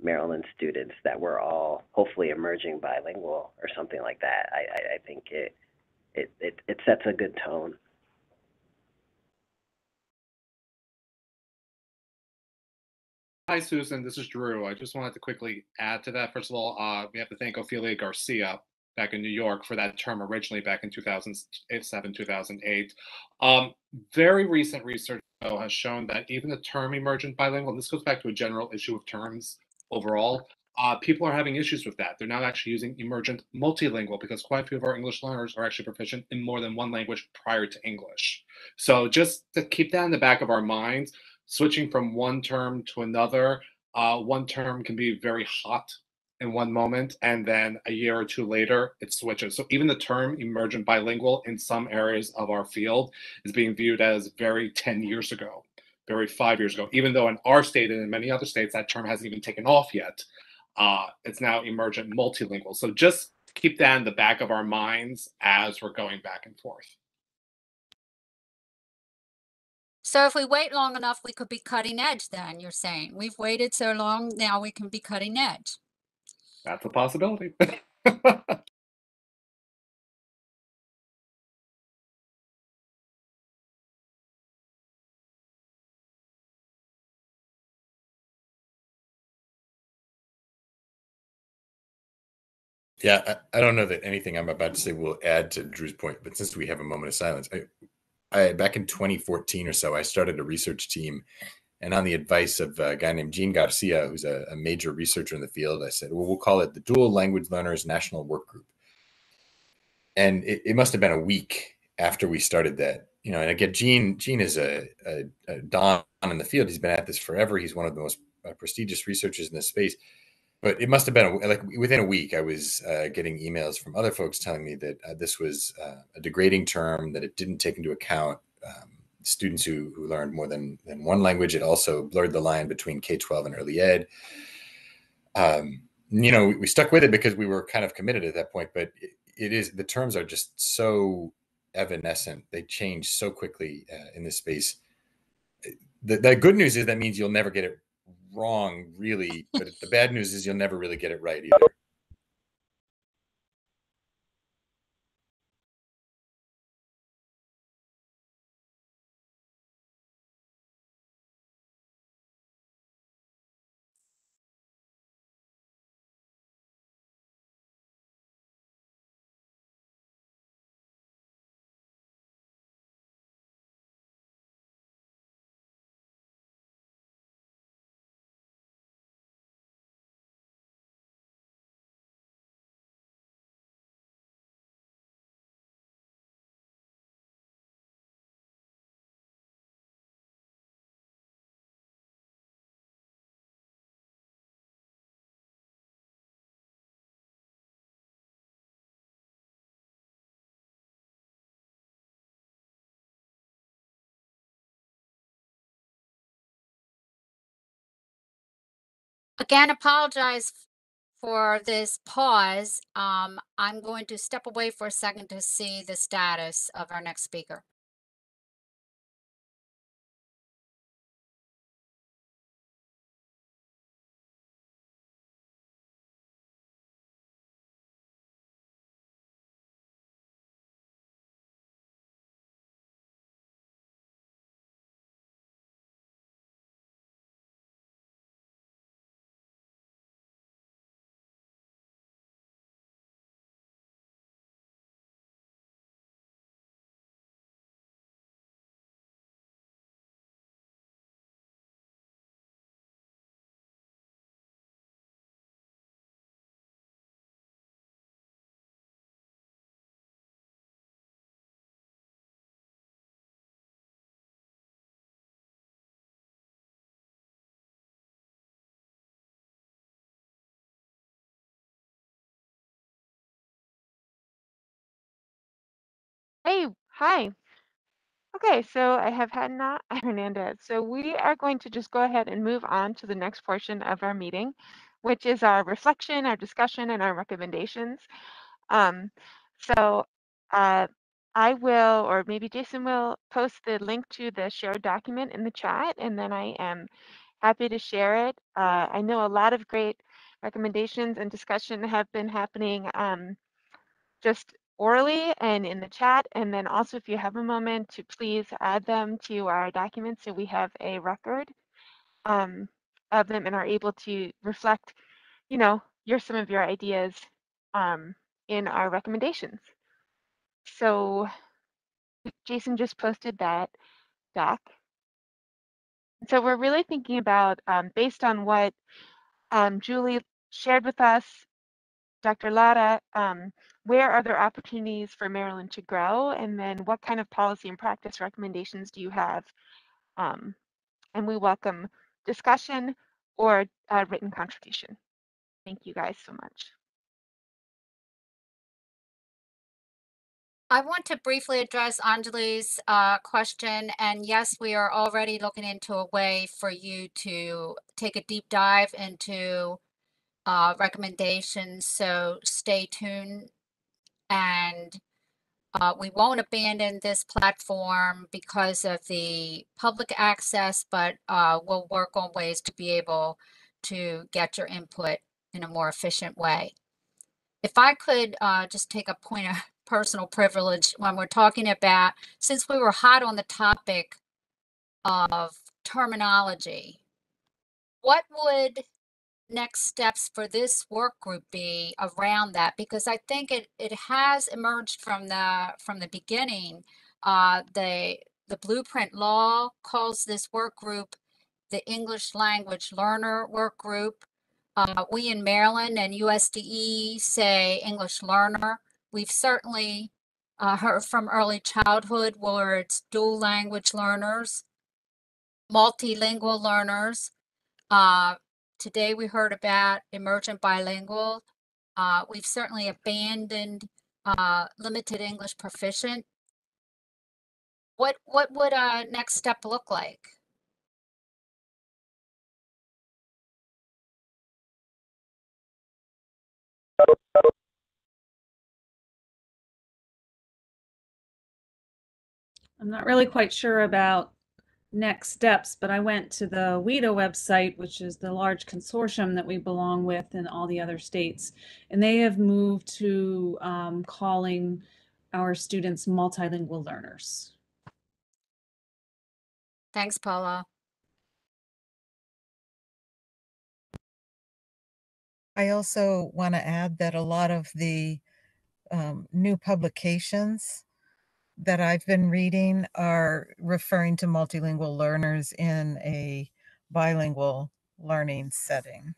Speaker 7: Maryland students, that we're all hopefully emerging bilingual or something like that. I think it sets a good tone.
Speaker 8: Hi, Susan. This is Drew. I just wanted to quickly add to that. First of all, we have to thank Ophelia Garcia back in New York for that term originally back in 2007, 2008. Very recent research, though, has shown that even the term emergent bilingual, and this goes back to a general issue of terms overall, people are having issues with that. They're now actually using emergent multilingual because quite a few of our English learners are actually proficient in more than one language prior to English. So just to keep that in the back of our minds, switching from one term to another, one term can be very hot in one moment, and then a year or two later, it switches. So even the term emergent bilingual in some areas of our field is being viewed as very 10 years ago, very 5 years ago, even though in our state and in many other states, that term hasn't even taken off yet. It's now emergent multilingual. So just keep that in the back of our minds as we're going back and forth.
Speaker 2: So if we wait long enough, we could be cutting edge then, you're saying. We've waited so long, now we can be cutting edge.
Speaker 8: That's a possibility.
Speaker 6: Yeah, I don't know that anything I'm about to say will add to Drew's point, but since we have a moment of silence, I back in 2014 or so, I started a research team, and on the advice of a guy named Deanne Garcia, who's a major researcher in the field, I said, well, we'll call it the Dual Language Learners National Workgroup. And it must have been a week after we started that, you know, and again, Gene is a don in the field. He's been at this forever. He's one of the most prestigious researchers in this space. But it must have been like within a week, I was getting emails from other folks telling me that this was a degrading term, that it didn't take into account students who learned more than one language. It also blurred the line between K-12 and early ed. You know, we stuck with it because we were kind of committed at that point, but it is, the terms are just so evanescent. They change so quickly in this space. The good news is that means you'll never get it wrong, really, but the bad news is you'll never really get it right either.
Speaker 2: Again, apologize for this pause. I'm going to step away for a second to see the status of our next speaker.
Speaker 3: Hey, hi. Okay, so I have Hannah Hernandez. So we are going to just go ahead and move on to the next portion of our meeting, which is our reflection, our discussion, and our recommendations. So I will, or maybe Jason will post the link to the shared document in the chat, and then I am happy to share it. I know a lot of great recommendations and discussion have been happening just orally and in the chat. And then also, if you have a moment, to please add them to our document so we have a record of them and are able to reflect, you know, some of your ideas in our recommendations. So Jason just posted that doc. So we're really thinking about, based on what Julie shared with us, Dr. Lara, where are there opportunities for Maryland to grow? And then what kind of policy and practice recommendations do you have? And we welcome discussion or written contribution. Thank you guys so much.
Speaker 2: I want to briefly address Anjali's question. And yes, we are already looking into a way for you to take a deep dive into recommendations. So stay tuned. And We won't abandon this platform because of the public access, but we'll work on ways to be able to get your input in a more efficient way. If I could just take a point of personal privilege when we're talking about, since we were hot on the topic of terminology, what would next steps for this work group be around that? Because I think it has emerged from the beginning. The Blueprint Law calls this work group the English Language Learner Work Group. We in Maryland and USDE say English Learner. We've certainly heard from early childhood where it's dual language learners, multilingual learners. Today we heard about emergent bilingual. We've certainly abandoned limited English proficient. What would a next step look like?
Speaker 9: I'm not really quite sure about next steps, but I went to the WIDA website, which is the large consortium that we belong with in all the other states, and they have moved to calling our students multilingual learners.
Speaker 2: Thanks, Paula.
Speaker 10: I also want to add that a lot of the new publications that I've been reading are referring to multilingual learners in a bilingual learning setting.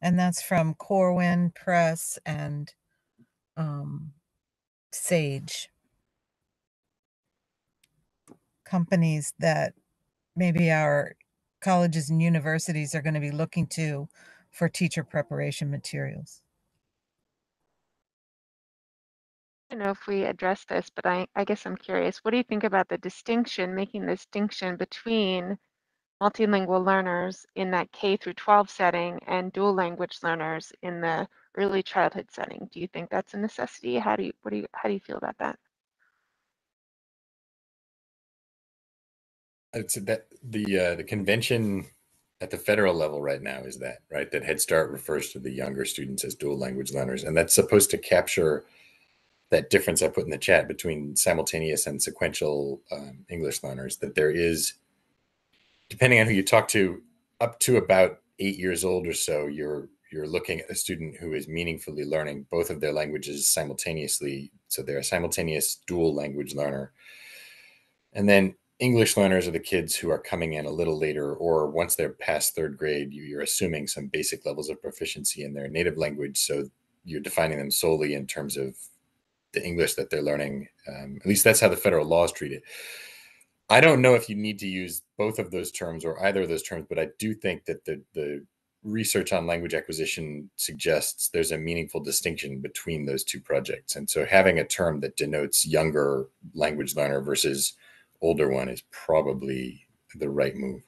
Speaker 10: And that's from Corwin Press and Sage. Companies that maybe our colleges and universities are going to be looking to for teacher preparation materials.
Speaker 3: I don't know if we addressed this, but I guess I'm curious. What do you think about the distinction, making the distinction between multilingual learners in that K through 12 setting and dual language learners in the early childhood setting? Do you think that's a necessity? How do you feel about that?
Speaker 6: I'd say that the convention at the federal level right now is that, right? That Head Start refers to the younger students as dual language learners, and that's supposed to capture that difference I put in the chat between simultaneous and sequential English learners, that there is, depending on who you talk to, up to about 8 years old or so, you're looking at a student who is meaningfully learning both of their languages simultaneously. So they're a simultaneous dual language learner. And then English learners are the kids who are coming in a little later, or once they're past third grade, you're assuming some basic levels of proficiency in their native language. So you're defining them solely in terms of the English that they're learning. At least that's how the federal laws treat it. I don't know if you need to use both of those terms or either of those terms, but I do think that the research on language acquisition suggests there's a meaningful distinction between those two projects. And so having a term that denotes younger language learner versus older one is probably the right move.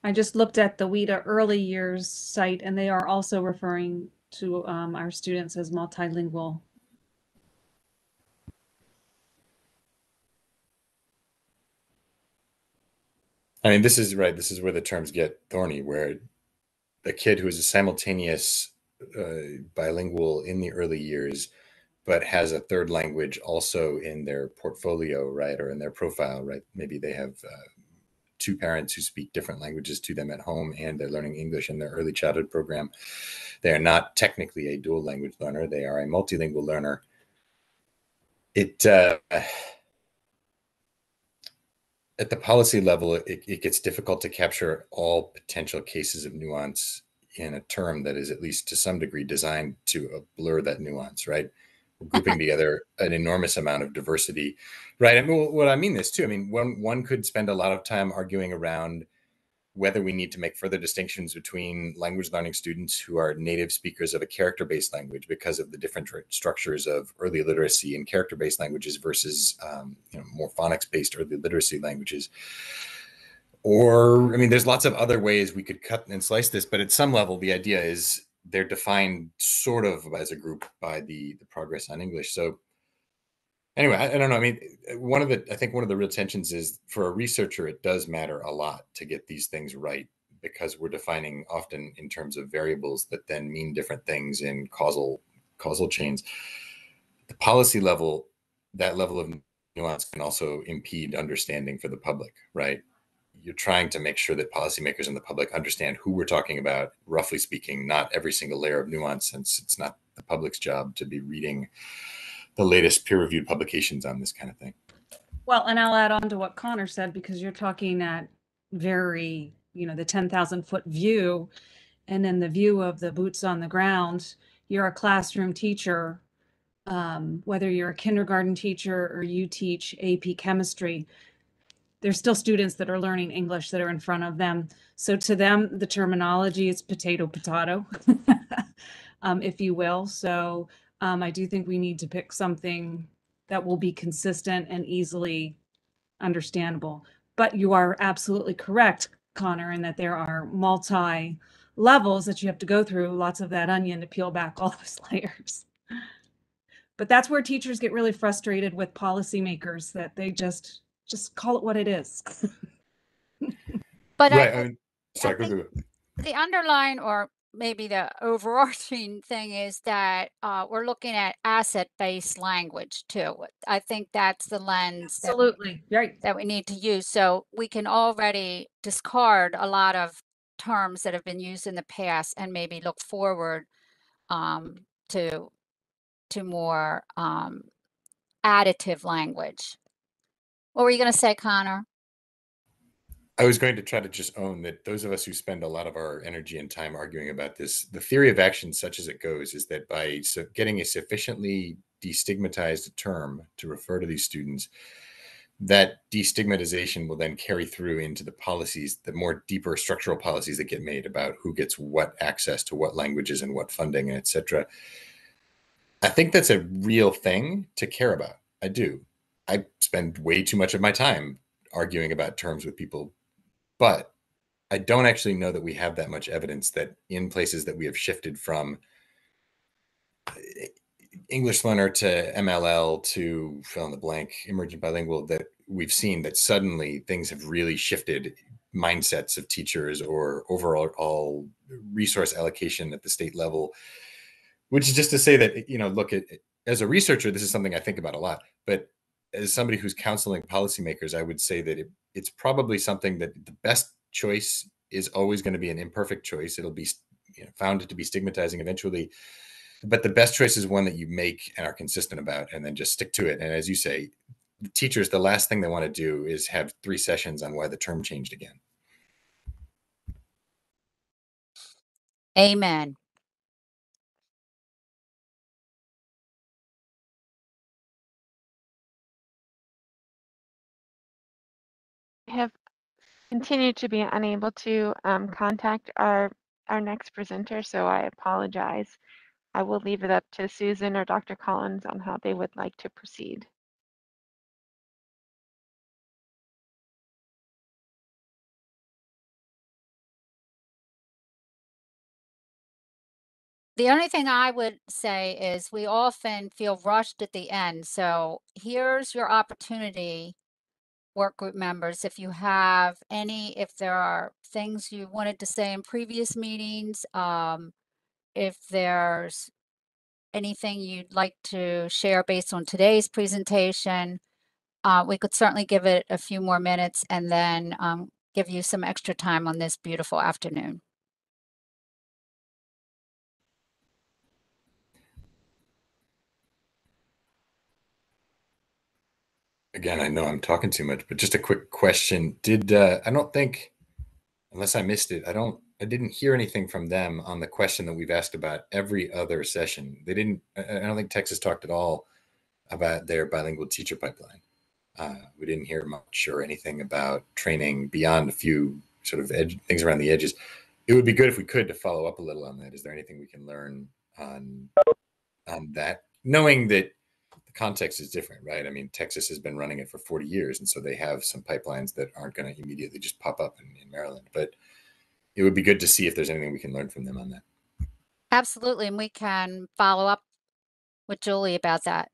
Speaker 9: I just looked at the WIDA early years site, and they are also referring to our students as multilingual.
Speaker 6: I mean, this is right. This is where the terms get thorny, where the kid who is a simultaneous bilingual in the early years, but has a third language also in their portfolio, right, or in their profile, right? Maybe they have two parents who speak different languages to them at home, and they're learning English in their early childhood program. They are not technically a dual language learner. They are a multilingual learner. It at the policy level, it gets difficult to capture all potential cases of nuance in a term that is at least to some degree designed to blur that nuance, right? We're grouping together an enormous amount of diversity, right? I mean, what I mean this too, I mean, one could spend a lot of time arguing around whether we need to make further distinctions between language learning students who are native speakers of a character-based language because of the different structures of early literacy in character-based languages versus more phonics-based early literacy languages. Or, I mean, there's lots of other ways we could cut and slice this, but at some level, the idea is they're defined sort of as a group by the progress on English. So anyway, I don't know. I mean, I think one of the real tensions is for a researcher, it does matter a lot to get these things right, because we're defining often in terms of variables that then mean different things in causal chains. The policy level, that level of nuance can also impede understanding for the public, right? You're trying to make sure that policymakers and the public understand who we're talking about, roughly speaking, not every single layer of nuance, since it's not the public's job to be reading the latest peer-reviewed publications on this kind of thing.
Speaker 9: Well, and I'll add on to what Connor said, because you're talking at very, the 10,000-foot view, and then the view of the boots on the ground. You're a classroom teacher, whether you're a kindergarten teacher or you teach AP chemistry, there's still students that are learning English that are in front of them. So to them, the terminology is potato, if you will. So I do think we need to pick something that will be consistent and easily understandable. But you are absolutely correct, Connor, in that there are multi levels that you have to go through, lots of that onion to peel back all those layers. But that's where teachers get really frustrated with policymakers, that they just call it what it is.
Speaker 2: But
Speaker 6: Right.
Speaker 2: I think the underlying, or maybe the overarching thing, is that we're looking at asset-based language too. I think that's the lens
Speaker 9: Absolutely, right,
Speaker 2: that we need to use. So we can already discard a lot of terms that have been used in the past and maybe look forward to more additive language. What were you going to say, Connor?
Speaker 6: I was going to try to just own that those of us who spend a lot of our energy and time arguing about this, the theory of action, such as it goes, is that by getting a sufficiently destigmatized term to refer to these students, that destigmatization will then carry through into the policies, the more deeper structural policies that get made about who gets what access to what languages and what funding, and et cetera. I think that's a real thing to care about. I do. I spend way too much of my time arguing about terms with people, but I don't actually know that we have that much evidence that in places that we have shifted from English learner to MLL to fill in the blank, emergent bilingual, that we've seen that suddenly things have really shifted mindsets of teachers or overall resource allocation at the state level, which is just to say that, look, as a researcher, this is something I think about a lot, but as somebody who's counseling policymakers, I would say that it's probably something that the best choice is always going to be an imperfect choice. It'll be found to be stigmatizing eventually, but the best choice is one that you make and are consistent about, and then just stick to it. And as you say, the teachers, the last thing they want to do is have 3 sessions on why the term changed again.
Speaker 2: Amen.
Speaker 3: I have continued to be unable to contact our next presenter, so I apologize. I will leave it up to Susan or Dr. Collins on how they would like to proceed.
Speaker 2: The only thing I would say is we often feel rushed at the end. So here's your opportunity, work group members, if there are things you wanted to say in previous meetings, if there's anything you'd like to share based on today's presentation, we could certainly give it a few more minutes and then give you some extra time on this beautiful afternoon.
Speaker 6: Again, I know I'm talking too much, but just a quick question. I don't think, unless I missed it, I didn't hear anything from them on the question that we've asked about every other session. I don't think Texas talked at all about their bilingual teacher pipeline. We didn't hear much or anything about training beyond a few sort of things around the edges. It would be good if we could to follow up a little on that. Is there anything we can learn on that? Knowing that the context is different, right? I mean, Texas has been running it for 40 years, and so they have some pipelines that aren't going to immediately just pop up in Maryland. But it would be good to see if there's anything we can learn from them on that.
Speaker 2: Absolutely, and we can follow up with Julie about that.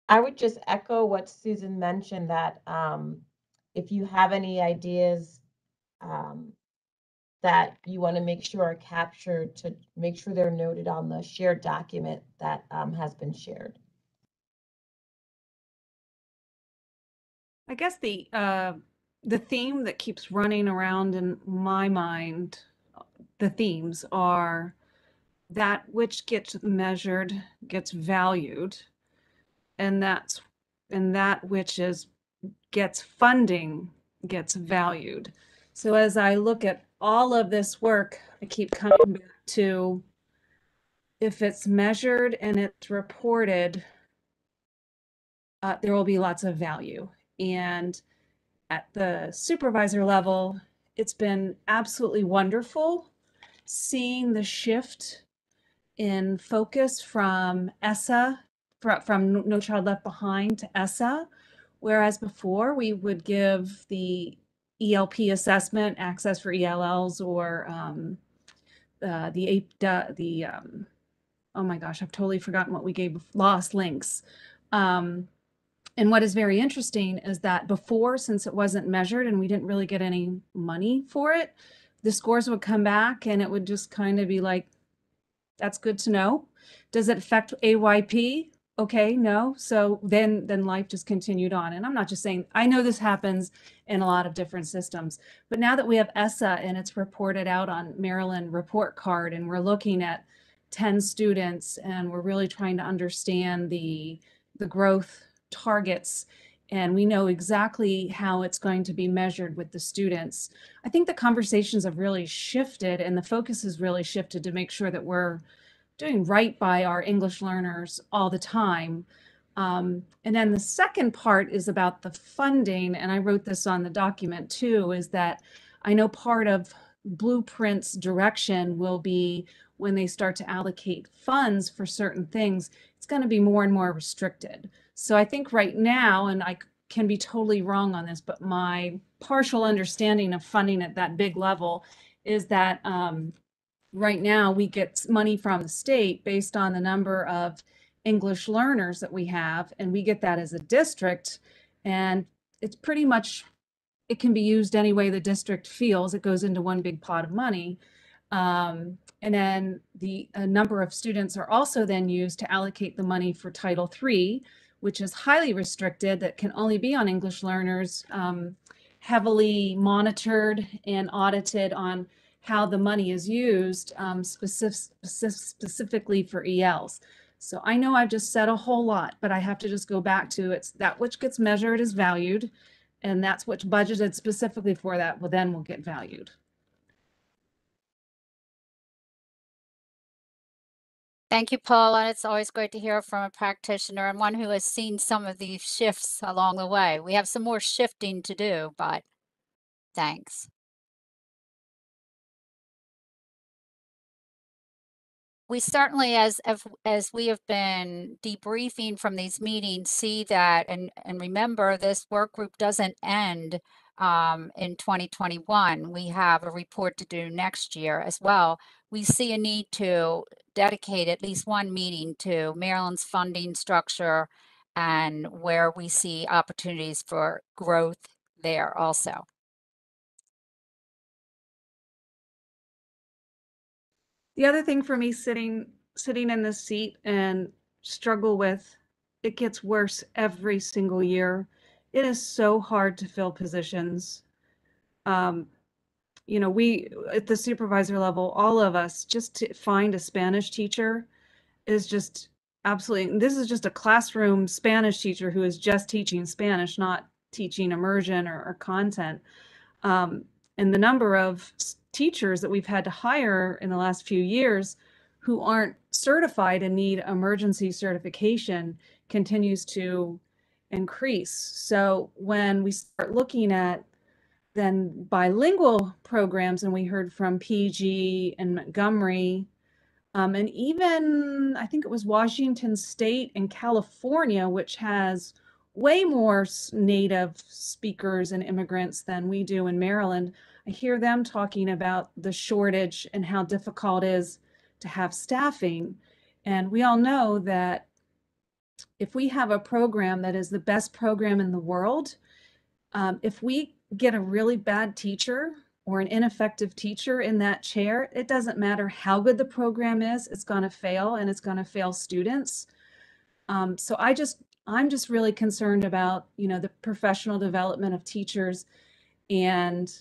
Speaker 1: I would just echo what Susan mentioned, that if you have any ideas that you want to make sure are captured, to make sure they're noted on the shared document that has been shared.
Speaker 9: I guess the theme that keeps running around in my mind, the themes are that which gets measured gets valued, and that which gets funding gets valued. So as I look at all of this work, I keep coming back to, if it's measured and it's reported, there will be lots of value. And at the supervisor level, it's been absolutely wonderful seeing the shift in focus from ESSA, from No Child Left Behind to ESSA, whereas before we would give the ELP assessment, access for ELLs, or oh my gosh, I've totally forgotten what we gave, lost links. And what is very interesting is that before, since it wasn't measured and we didn't really get any money for it, the scores would come back and it would just kind of be like, that's good to know. Does it affect AYP? Okay, no. So then life just continued on. And I'm not just saying, I know this happens in a lot of different systems, but now that we have ESSA and it's reported out on Maryland report card, and we're looking at 10 students and we're really trying to understand the growth targets, and we know exactly how it's going to be measured with the students, I think the conversations have really shifted and the focus has really shifted to make sure that we're doing right by our English learners all the time. And then the second part is about the funding, and I wrote this on the document too, is that I know part of Blueprint's direction will be, when they start to allocate funds for certain things, it's going to be more and more restricted. So I think right now, and I can be totally wrong on this, but my partial understanding of funding at that big level is that right now we get money from the state based on the number of English learners that we have, and we get that as a district, and it's pretty much, it can be used any way the district feels. It goes into one big pot of money. And then the number of students are also then used to allocate the money for Title III, which is highly restricted, that can only be on English learners, heavily monitored and audited on how the money is used, specifically for ELs. So I know I've just said a whole lot, but I have to just go back to, it's that which gets measured is valued, and that's what's budgeted specifically for that, well, then will get valued.
Speaker 2: Thank you, Paula. It's always great to hear from a practitioner and one who has seen some of these shifts along the way. We have some more shifting to do, but thanks. We certainly, as we have been debriefing from these meetings, see that, and remember, this work group doesn't end in 2021. We have a report to do next year as well. We see a need to dedicate at least one meeting to Maryland's funding structure and where we see opportunities for growth there also.
Speaker 9: The other thing for me, sitting in this seat and struggle with, it gets worse every single year. It is so hard to fill positions. You know, we at the supervisor level, all of us, just to find a Spanish teacher is just absolutely, this is just a classroom Spanish teacher who is just teaching Spanish, not teaching immersion or content. And the number of teachers that we've had to hire in the last few years who aren't certified and need emergency certification continues to increase. So when we start looking at then bilingual programs, and we heard from PG and Montgomery, and even I think it was Washington State and California, which has way more native speakers and immigrants than we do in Maryland. I hear them talking about the shortage and how difficult it is to have staffing. And we all know that if we have a program that is the best program in the world, if we get a really bad teacher or an ineffective teacher in that chair, it doesn't matter how good the program is, it's going to fail, and it's going to fail students. So I'm just really concerned about, the professional development of teachers, and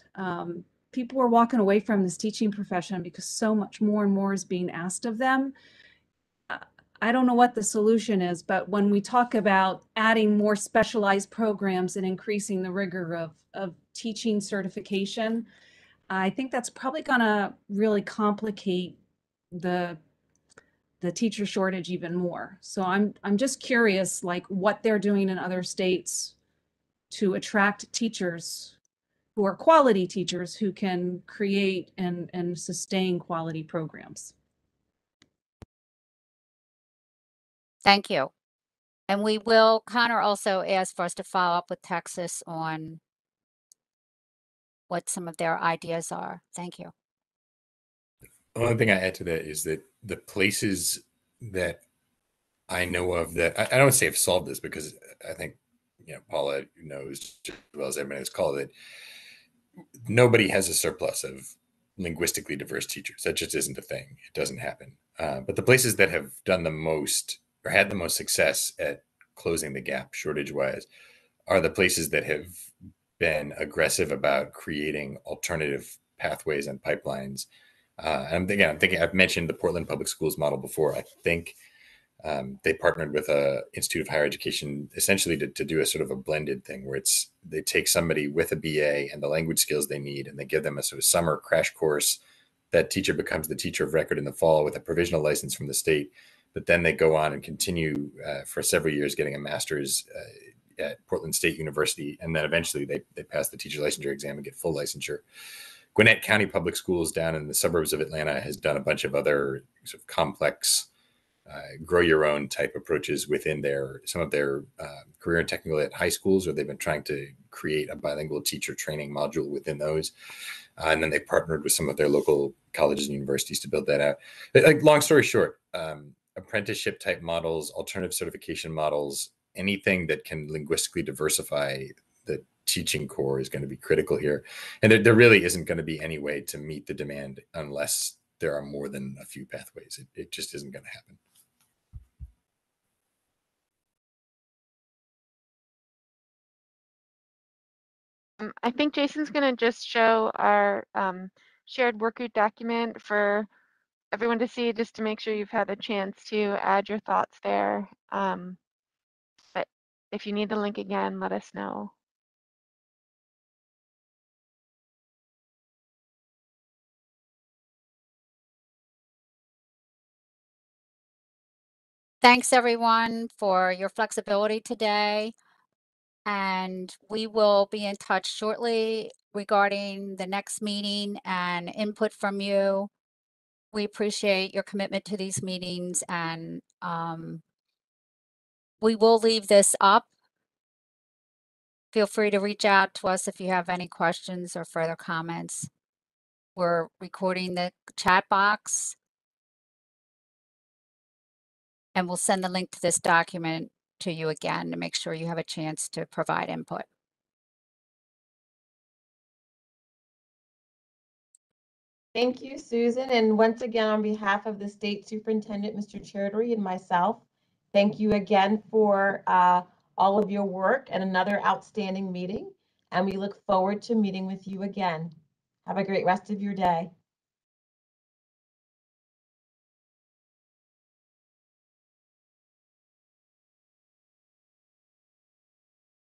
Speaker 9: people are walking away from this teaching profession because so much more and more is being asked of them. I don't know what the solution is, but when we talk about adding more specialized programs and increasing the rigor of teaching certification, I think that's probably going to really complicate the teacher shortage even more. So I'm just curious, like, what they're doing in other states to attract teachers who are quality teachers who can create and sustain quality programs.
Speaker 2: Thank you. And we will, Connor also asked for us to follow up with Texas on what some of their ideas are. Thank you.
Speaker 6: The only thing I add to that is that the places that I know of that, I don't say have solved this, because I think, Paula knows just as well as everybody has called it, nobody has a surplus of linguistically diverse teachers. That just isn't a thing. It doesn't happen. But the places that have done the most or had the most success at closing the gap shortage-wise are the places that have been aggressive about creating alternative pathways and pipelines. I'm thinking I've mentioned the Portland Public Schools model before. I think they partnered with a Institute of Higher Education essentially to do a sort of a blended thing where they take somebody with a BA and the language skills they need, and they give them a sort of summer crash course. That teacher becomes the teacher of record in the fall with a provisional license from the state, but then they go on and continue for several years getting a master's at Portland State University, and then eventually they pass the teacher licensure exam and get full licensure. Gwinnett County Public Schools down in the suburbs of Atlanta has done a bunch of other sort of complex grow your own type approaches within some of their career and technical ed high schools, or they've been trying to create a bilingual teacher training module within those. And then they partnered with some of their local colleges and universities to build that out. Like, long story short, apprenticeship type models, alternative certification models, anything that can linguistically diversify the teaching core is going to be critical here. And there really isn't going to be any way to meet the demand unless there are more than a few pathways. It just isn't going to happen.
Speaker 3: I think Jason's going to just show our shared workgroup document for everyone to see, just to make sure you've had a chance to add your thoughts there. But if you need the link again, let us know.
Speaker 2: Thanks, everyone, for your flexibility today. And we will be in touch shortly regarding the next meeting and input from you. We appreciate your commitment to these meetings, and we will leave this up. Feel free to reach out to us if you have any questions or further comments. We're recording the chat box, and we'll send the link to this document to you again to make sure you have a chance to provide input.
Speaker 1: Thank you, Susan. And once again, on behalf of the State Superintendent, Mr. Chertory, and myself, thank you again for all of your work and another outstanding meeting. And we look forward to meeting with you again. Have a great rest of your day.